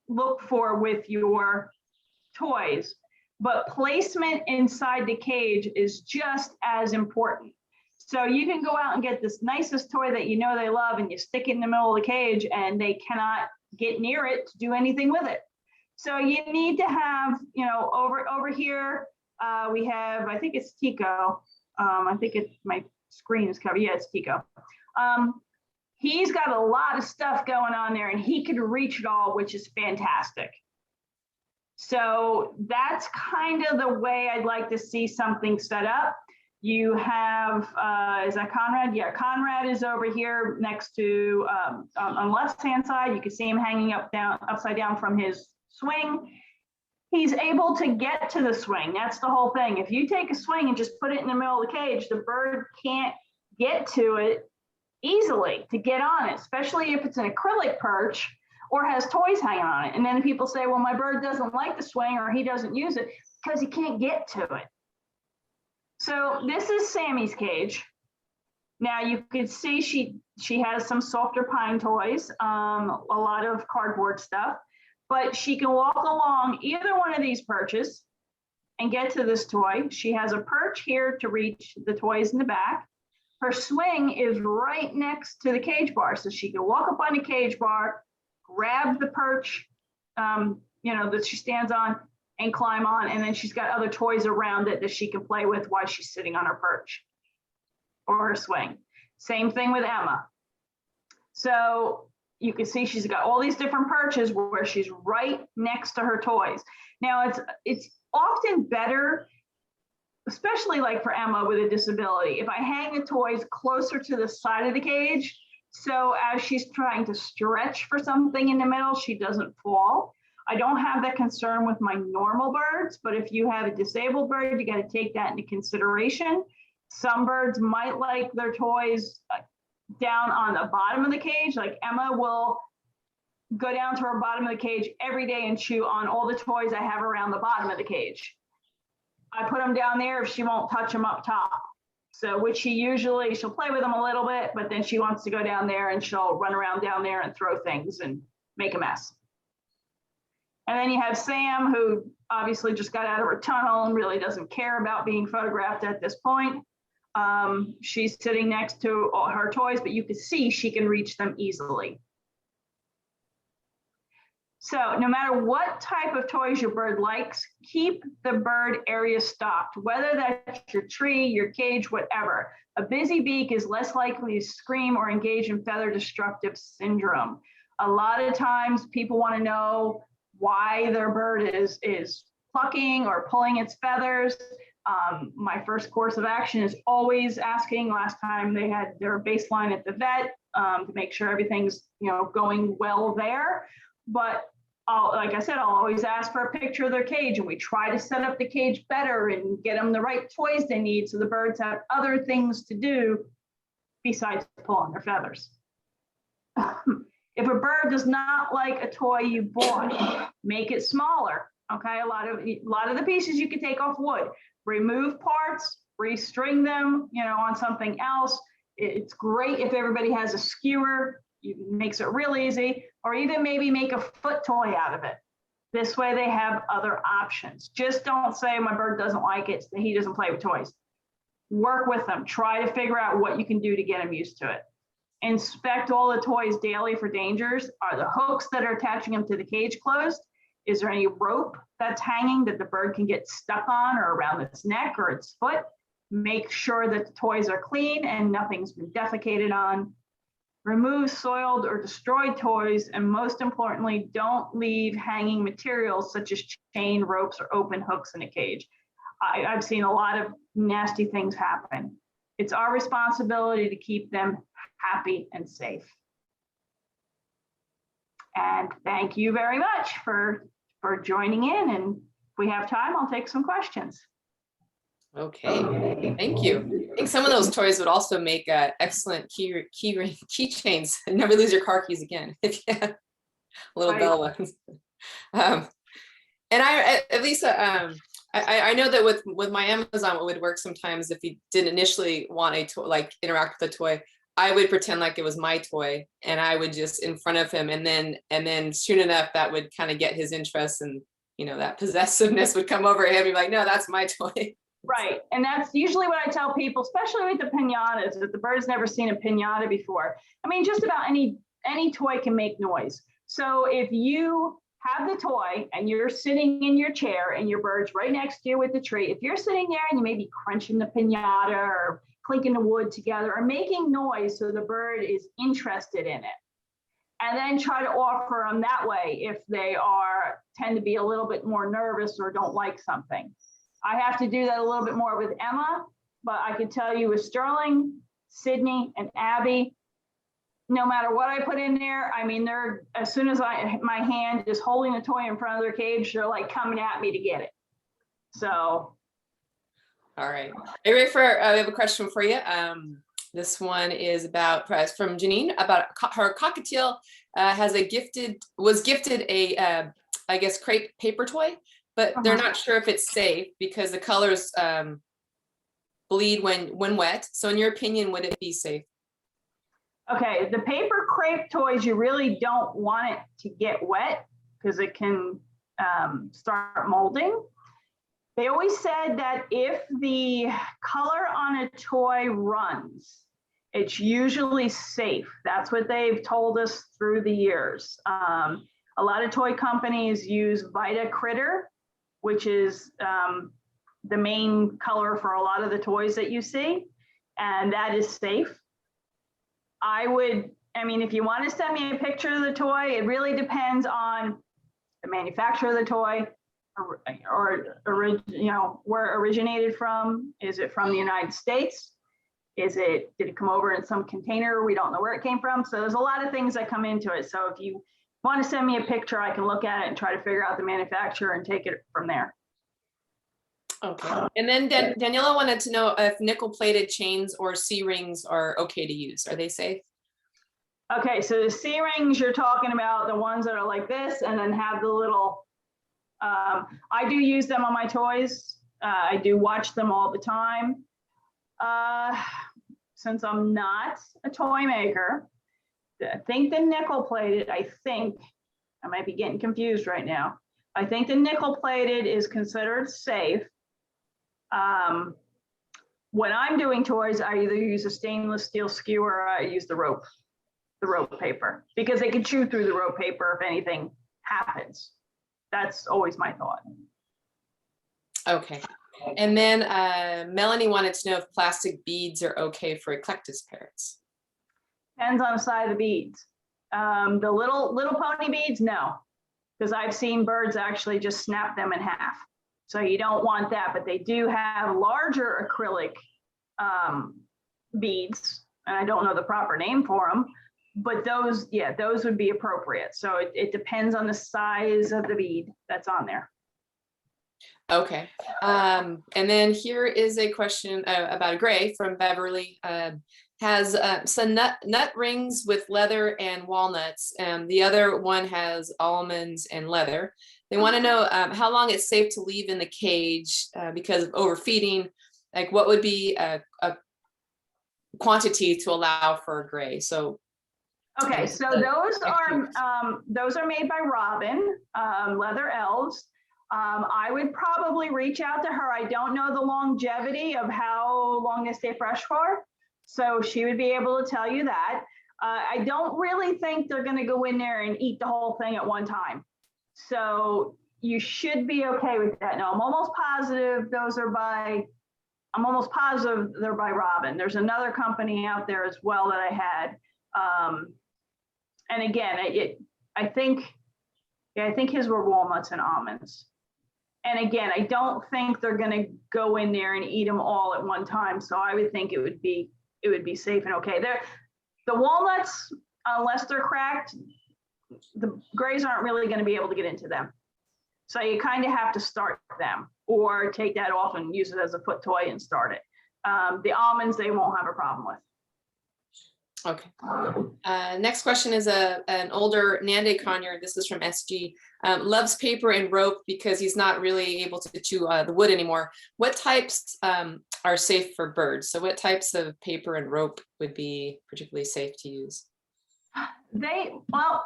look for with your toys, but placement inside the cage is just as important. So you can go out and get this nicest toy that you know they love, and you stick it in the middle of the cage, and they cannot get near it to do anything with it. So you need to have, over here, we have, I think it's Tico. I think my screen is covered. Yeah, it's Tico. He's got a lot of stuff going on there, and he can reach it all, which is fantastic. So that's kind of the way I'd like to see something set up. You have, is that Conrad? Yeah, Conrad is over here next to, on the left-hand side, you can see him hanging upside down from his swing. He's able to get to the swing. That's the whole thing. If you take a swing and just put it in the middle of the cage, the bird can't get to it easily to get on it, especially if it's an acrylic perch or has toys hanging on it. And then people say, well, my bird doesn't like the swing or he doesn't use it because he can't get to it. So this is Sammy's cage. Now you can see she has some softer pine toys, a lot of cardboard stuff, but she can walk along either one of these perches and get to this toy. She has a perch here to reach the toys in the back. Her swing is right next to the cage bar, so she can walk up on the cage bar, grab the perch, that she stands on and climb on, and then she's got other toys around it that she can play with while she's sitting on her perch or her swing. Same thing with Emma. So you can see she's got all these different perches where she's right next to her toys. Now it's often better, especially like for Emma with a disability, if I hang the toys closer to the side of the cage, so as she's trying to stretch for something in the middle, she doesn't fall. I don't have that concern with my normal birds, but if you have a disabled bird, you got to take that into consideration. Some birds might like their toys down on the bottom of the cage. Like Emma will go down to her bottom of the cage every day and chew on all the toys I have around the bottom of the cage. I put them down there if she won't touch them up top. So which she'll play with them a little bit, but then she wants to go down there and she'll run around down there and throw things and make a mess. And then you have Sam, who obviously just got out of her tunnel and really doesn't care about being photographed at this point. She's sitting next to all her toys, but you can see she can reach them easily. So no matter what type of toys your bird likes, keep the bird area stocked, whether that's your tree, your cage, whatever. A busy beak is less likely to scream or engage in feather destructive syndrome. A lot of times people want to know why their bird is plucking or pulling its feathers. My first course of action is always asking, last time they had their baseline at the vet, to make sure everything's going well there. But like I said, I'll always ask for a picture of their cage, and we try to set up the cage better and get them the right toys they need so the birds have other things to do besides pull on their feathers. If a bird does not like a toy you bought, make it smaller. Okay, a lot of the pieces you can take off wood, remove parts, restring them, on something else. It's great if everybody has a skewer. It makes it real easy, or even maybe make a foot toy out of it. This way they have other options. Just don't say my bird doesn't like it, so he doesn't play with toys. Work with them. Try to figure out what you can do to get him used to it. Inspect all the toys daily for dangers. Are the hooks that are attaching them to the cage closed? Is there any rope that's hanging that the bird can get stuck on, or around its neck or its foot? Make sure that the toys are clean and nothing's been defecated on. Remove soiled or destroyed toys, and most importantly, don't leave hanging materials such as chain, ropes, or open hooks in a cage. I've seen a lot of nasty things happen. It's our responsibility to keep them happy and safe. And thank you very much for joining in. And if we have time, I'll take some questions. Okay, thank you. I think some of those toys would also make excellent keychains and never lose your car keys again. If you have little bell ones. And I know that with my Amazon, it would work sometimes if you didn't initially want a toy, like interact with the toy. I would pretend like it was my toy, and I would just in front of him, and then soon enough that would kind of get his interest, and that possessiveness would come over him. He'd be like, no, that's my toy. Right, and that's usually what I tell people, especially with the piñatas, that the bird's never seen a piñata before. I mean, just about any toy can make noise. So if you have the toy and you're sitting in your chair and your bird's right next to you with the tree, if you're sitting there and you may be crunching the piñata or clinking the wood together or making noise so the bird is interested in it, and then try to offer them that way if they tend to be a little bit more nervous or don't like something. I have to do that a little bit more with Emma, but I can tell you with Sterling, Sydney, and Abby, no matter what I put in there, I mean, they're, as soon as my hand is holding the toy in front of their cage, they're like coming at me to get it. So. All right. Are you ready for, we have a question for you. This one is from Janine about her cockatiel was gifted a, I guess, crepe paper toy, but they're not sure if it's safe because the colors bleed when wet. So in your opinion, would it be safe? Okay, the paper crepe toys, you really don't want it to get wet because it can start molding. They always said that if the color on a toy runs, it's usually safe. That's what they've told us through the years. A lot of toy companies use Vita Critter, which is the main color for a lot of the toys that you see, and that is safe. I mean, if you want to send me a picture of the toy, it really depends on the manufacturer of the toy, or you know, where it originated from. Is it from the United States? Did it come over in some container? We don't know where it came from. So there's a lot of things that come into it. So if you want to send me a picture, I can look at it and try to figure out the manufacturer and take it from there. Okay. And then Daniela wanted to know if nickel-plated chains or C-rings are okay to use. Are they safe? Okay, so the C-rings, you're talking about the ones that are like this and then have the little, I do use them on my toys. I do watch them all the time. Since I'm not a toy maker, I think the nickel-plated, I might be getting confused right now. I think the nickel-plated is considered safe. When I'm doing toys, I either use a stainless steel skewer or I use the rope paper, because they can chew through the rope paper if anything happens. That's always my thought. Okay. And then Melanie wanted to know if plastic beads are okay for eclectus parrots. Depends on the size of the beads. The little pony beads, no, because I've seen birds actually just snap them in half. So you don't want that, but they do have larger acrylic beads, and I don't know the proper name for them, but those would be appropriate. So it depends on the size of the bead that's on there. Okay. And then here is a question about a gray from Beverly. Has some nut rings with leather and walnuts, and the other one has almonds and leather. They want to know how long it's safe to leave in the cage because of overfeeding. Like, what would be a quantity to allow for a gray? So, okay, so those are made by Robin, Leather Elves. I would probably reach out to her. I don't know the longevity of how long they stay fresh for, so she would be able to tell you that. I don't really think they're going to go in there and eat the whole thing at one time. So you should be okay with that. Now, I'm almost positive they're by Robin. There's another company out there as well that I had. And again, I think his were walnuts and almonds. And again, I don't think they're going to go in there and eat them all at one time. So I would think it would be safe and okay. The walnuts, unless they're cracked, the grays aren't really going to be able to get into them. So you kind of have to start them or take that off and use it as a foot toy and start it. The almonds, they won't have a problem with. Okay. Next question is an older Nande conure. This is from SG. Loves paper and rope because he's not really able to chew the wood anymore. What types are safe for birds? So what types of paper and rope would be particularly safe to use? Well,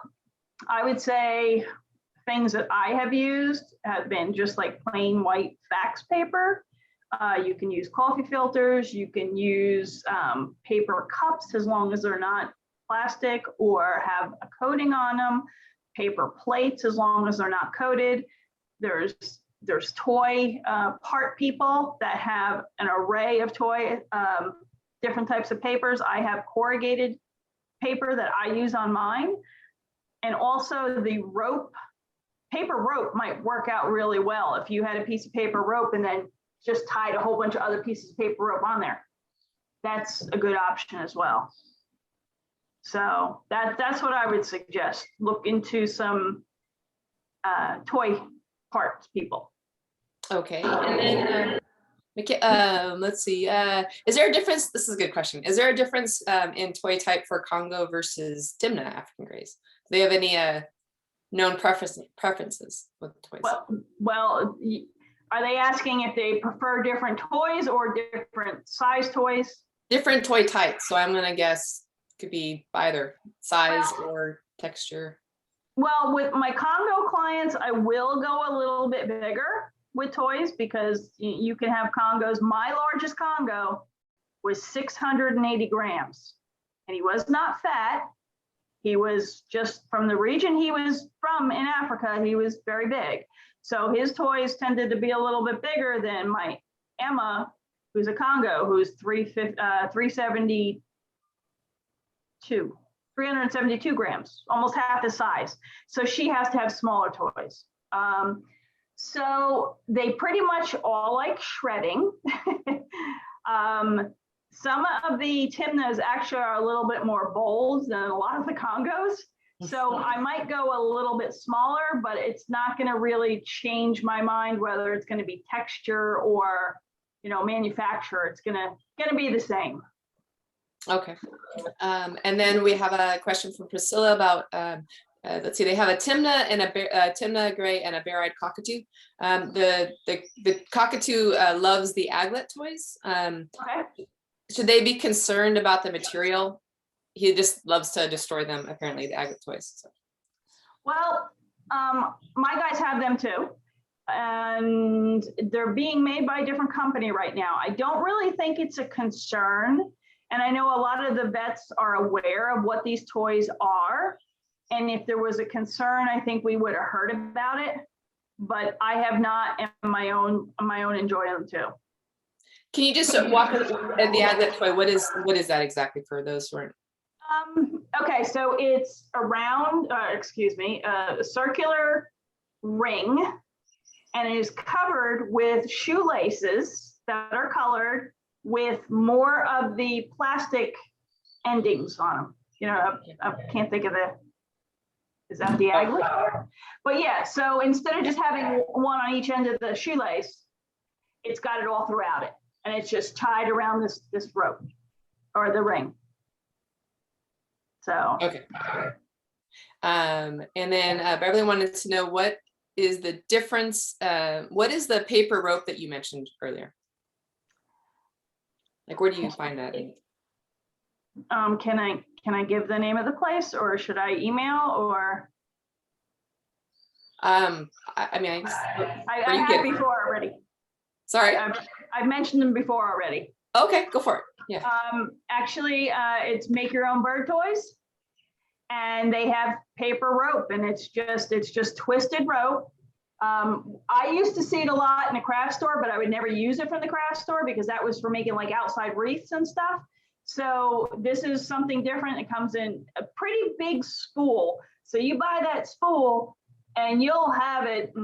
I would say things that I have used have been just like plain white fax paper. You can use coffee filters, you can use paper cups as long as they're not plastic or have a coating on them, paper plates as long as they're not coated. There's toy part people that have an array of toy, different types of papers. I have corrugated paper that I use on mine. And also the paper rope might work out really well if you had a piece of paper rope and then just tied a whole bunch of other pieces of paper rope on there. That's a good option as well. So that's what I would suggest. Look into some toy parts people. Okay, and then let's see. Is there a difference? This is a good question. Is there a difference in toy type for Congo versus Timneh African grays? they have any known preferences with toys? Well, are they asking if they prefer different toys or different size toys? Different toy types. So I'm gonna guess could be either size or texture. Well, with my Congo clients, I will go a little bit bigger with toys because you can have Congos. My largest Congo was 680 grams, and he was not fat. He was just from the region he was from in Africa. He was very big. So his toys tended to be a little bit bigger than my Emma, who's a Congo, who's 372 grams, almost half the size. So she has to have smaller toys. So they pretty much all like shredding. Some of the Timnehs actually are a little bit more bold than a lot of the Congos. So I might go a little bit smaller, but it's not going to really change my mind whether it's going to be texture or, manufacturer. It's going to be the same. Okay. And then we have a question from Priscilla about, let's see, they have a Timneh and a Timneh gray and a bare-eyed cockatoo. The cockatoo loves the aglet toys. Okay. Should they be concerned about the material? He just loves to destroy them, apparently, the aglet toys. So. Well, my guys have them too. And they're being made by a different company right now. I don't really think it's a concern. And I know a lot of the vets are aware of what these toys are. And if there was a concern, I think we would have heard about it. But I have not, and my own enjoy them too. Can you just walk at the aglet toy? What is that exactly for those who aren't? Okay, so it's around, a circular ring, and it is covered with shoelaces that are colored with more of the plastic endings on them. I can't think of is that the aglet? But yeah, so instead of just having one on each end of the shoelace, it's got it all throughout it. And it's just tied around this rope or the ring. So. Okay. And then Beverly wanted to know what is the difference? What is the paper rope that you mentioned earlier? Like, where do you find that? Can I give the name of the place, or should I email, or? I have before already. Sorry. I've mentioned them before already. Okay, go for it. Yeah. Actually, it's make your own bird toys, and they have paper rope, and it's just twisted rope. I used to see it a lot in a craft store, but I would never use it from the craft store because that was for making like outside wreaths and stuff. So this is something different. It comes in a pretty big spool. So you buy that spool and you'll have it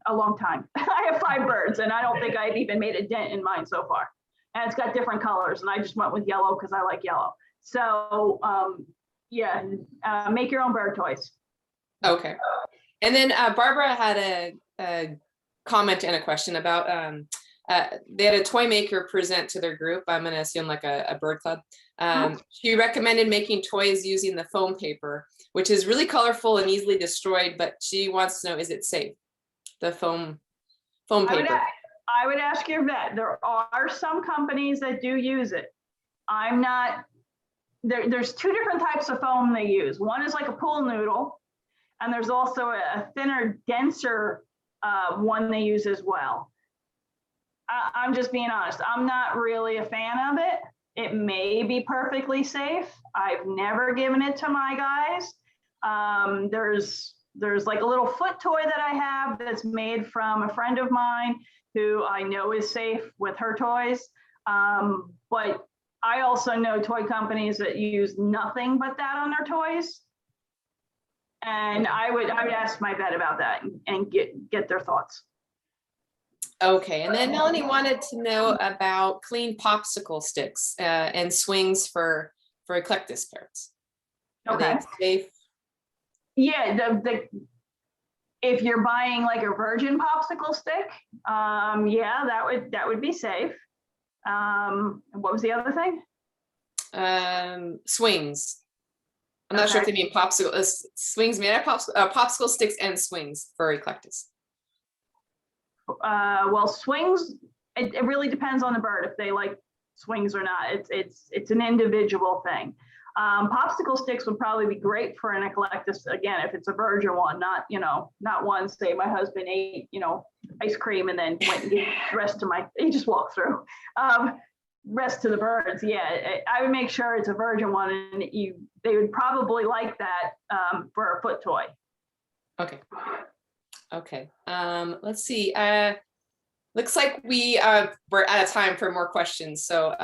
a long time. I have 5 birds and I don't think I've even made a dent in mine so far. And it's got different colors, and I just went with yellow because I like yellow. So make your own bird toys. Okay. And then Barbara had a comment and a question about they had a toy maker present to their group. I'm going to assume like a bird club. She recommended making toys using the foam paper, which is really colorful and easily destroyed, but she wants to know, is it safe? The foam paper. I would ask your vet. There are some companies that do use it. I'm not, there's 2 different types of foam they use. One is like a pool noodle, and there's also a thinner, denser one they use as well. I'm just being honest. I'm not really a fan of it. It may be perfectly safe. I've never given it to my guys. There's like a little foot toy that I have that's made from a friend of mine who I know is safe with her toys. But I also know toy companies that use nothing but that on their toys. And I would ask my vet about that and get their thoughts. Okay, and then Melanie wanted to know about clean popsicle sticks and swings for eclectus parrots. Are they safe? Yeah, if you're buying like a virgin popsicle stick, yeah, that would be safe. What was the other thing? Swings. I'm not sure if they mean popsicle swings made out of popsicle sticks and swings for eclectus. Well, swings, it really depends on the bird if they like swings or not. It's an individual thing. Popsicle sticks would probably be great for an eclectus, again, if it's a virgin one, not, not one, say my husband ate, ice cream and then went and gave the rest to he just walked through. Rest to the birds, yeah, I would make sure it's a virgin one, and they would probably like that for a foot toy. Okay. Let's see. Looks like we're out of time for more questions, so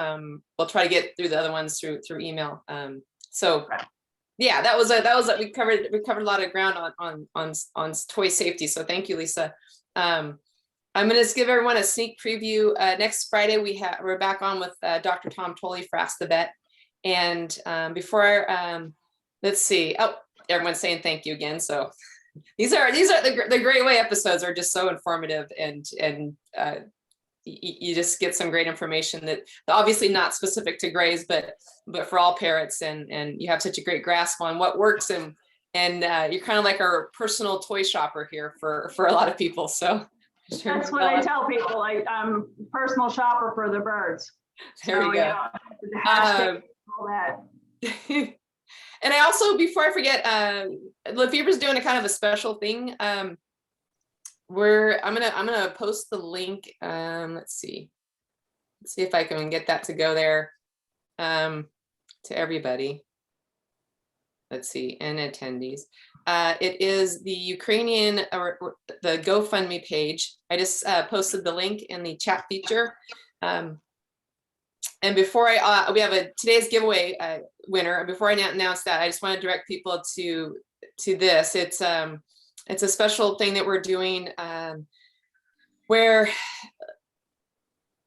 we'll try to get through the other ones through email. Yeah, that was we covered a lot of ground on toy safety. So thank you, Lisa. I'm going to give everyone a sneak preview. Next Friday we're back on with Dr. Tom Tolley for Ask the Vet. And before let's see. Oh, everyone's saying thank you again. So these are the Great Way episodes are just so informative, and you just get some great information that obviously not specific to grays, but for all parrots, and you have such a great grasp on what works, and you're kind of like our personal toy shopper here for a lot of people. So that's what I tell people. I'm personal shopper for the birds. There you go. All that. And I also, before I forget, Lafeber's doing a kind of a special thing. I'm gonna post the link. Let's see if I can get that to go there to everybody. Let's see, and attendees. It is the Ukrainian or the GoFundMe page. I just posted the link in the chat feature. And before we have today's giveaway winner. And before I announce that, I just want to direct people to this. It's a special thing that we're doing where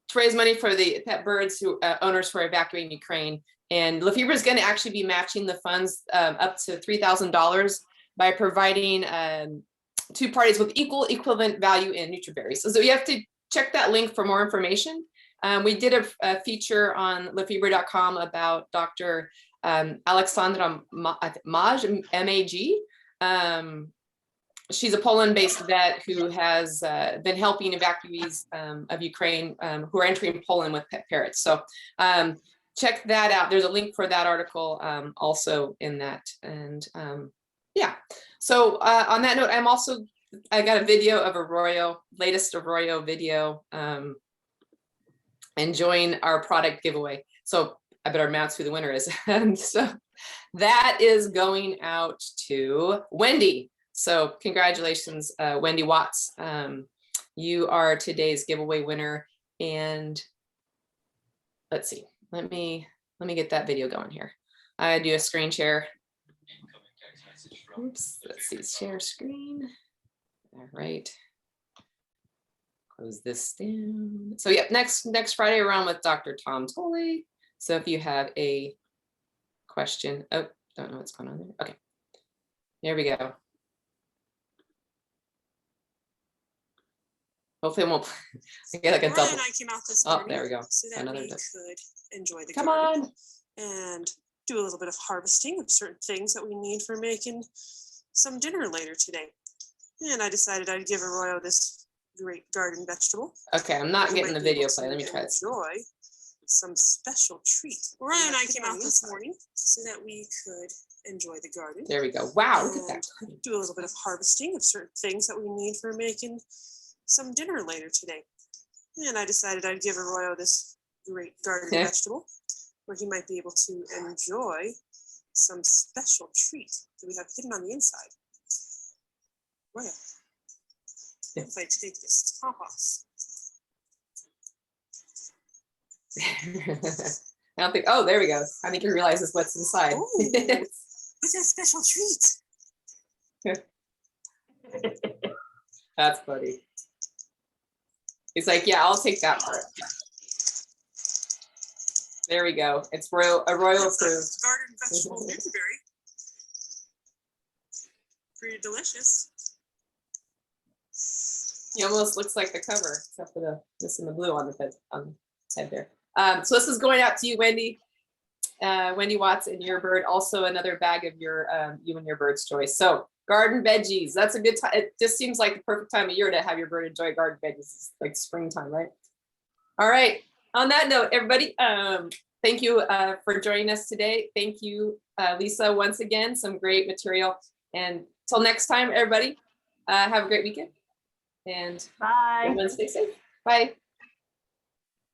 to raise money for the pet birds owners who are evacuating Ukraine. And Lafeber is going to actually be matching the funds up to $3,000 by providing 2 parties with equivalent value in NutriBerries. So you have to check that link for more information. We did a feature on Lafeber.com about Dr. Alexandra Maj, M-A-G. She's a Poland-based vet who has been helping evacuees of Ukraine who are entering Poland with pet parrots. So check that out. There's a link for that article also in that. And yeah, so on that note, I got a video of latest Arroyo video enjoying our product giveaway. So I better announce who the winner is. And so that is going out to Wendy. So congratulations, Wendy Watts. You are today's giveaway winner. And let's see, let me get that video going here. I do a screen share. Oops, let's see, share screen. All right. Close this down. So yeah, next Friday around with Dr. Tom Tolley. So if you have a question, oh, don't know what's going on there. Okay, there we go. Hopefully it won't. I get like a double. And I came out this morning. Oh, there we go. So that Another we double. could enjoy the Come garden on. and do a little bit of harvesting of certain things that we need for making some dinner later today. And I decided I'd give Arroyo this great garden vegetable. Okay, I'm not getting the video play. Let me try this. Enjoy some special treat. Arroyo and I came out this morning so that we could enjoy the garden. There we go. Wow, look at that. Do a little bit of harvesting of certain things that we need for making some dinner later today. And I decided I'd give Arroyo this great garden vegetable where he might be able to enjoy some special treat that we have hidden on the inside. Arroyo, if I take this top off. I don't think, oh, there we go. I think he realizes what's inside. Oh, it's a special treat. That's funny. He's like, yeah, I'll take that part. There we go. It's Arroyo approved. Garden vegetable berry. Pretty delicious. He almost looks like the cover, except for this in the blue on the head there. So this is going out to you, Wendy. Wendy Watts and your bird, also another bag of your you and your bird's choice. So garden veggies, that's a good time. It just seems like the perfect time of year to have your bird enjoy garden veggies. It's like springtime, right? All right. On that note, everybody, thank you for joining us today. Thank you, Lisa, once again, some great material. And till next time, everybody, have a great weekend. And Bye. everyone stay safe. Bye.